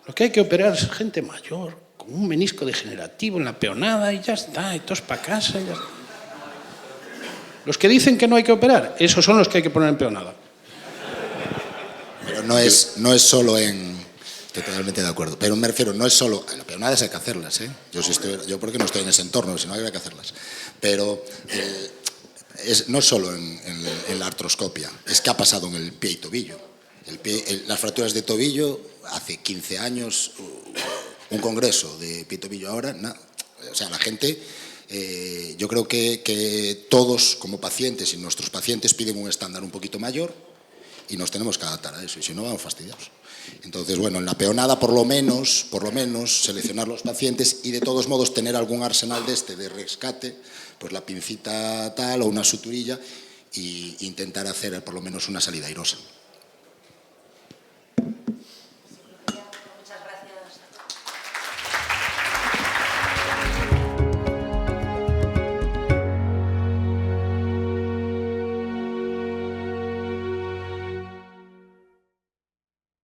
Lo que hay que operar es gente mayor, con un menisco degenerativo en la peonada y ya está, y todos para casa. Y ya está. Los que dicen que no hay que operar, esos son los que hay que poner en peonada. Pero no es solo en... Estoy totalmente de acuerdo. Pero me refiero, no es solo... Las peonadas hay que hacerlas, ¿eh? Yo porque no estoy en ese entorno, si no hay que hacerlas. Pero no es solo en la artroscopia, es que ha pasado en el pie y tobillo. Las fracturas de tobillo, hace 15 años, un congreso de pie y tobillo ahora, o sea, la gente, yo creo que todos como pacientes y nuestros pacientes piden un estándar un poquito mayor y nos tenemos que adaptar a eso, y si no vamos fastidiados. Entonces, bueno, en la peonada por lo menos seleccionar los pacientes y de todos modos tener algún arsenal de rescate, pues la pincita tal o una suturilla, e intentar hacer por lo menos una salida airosa.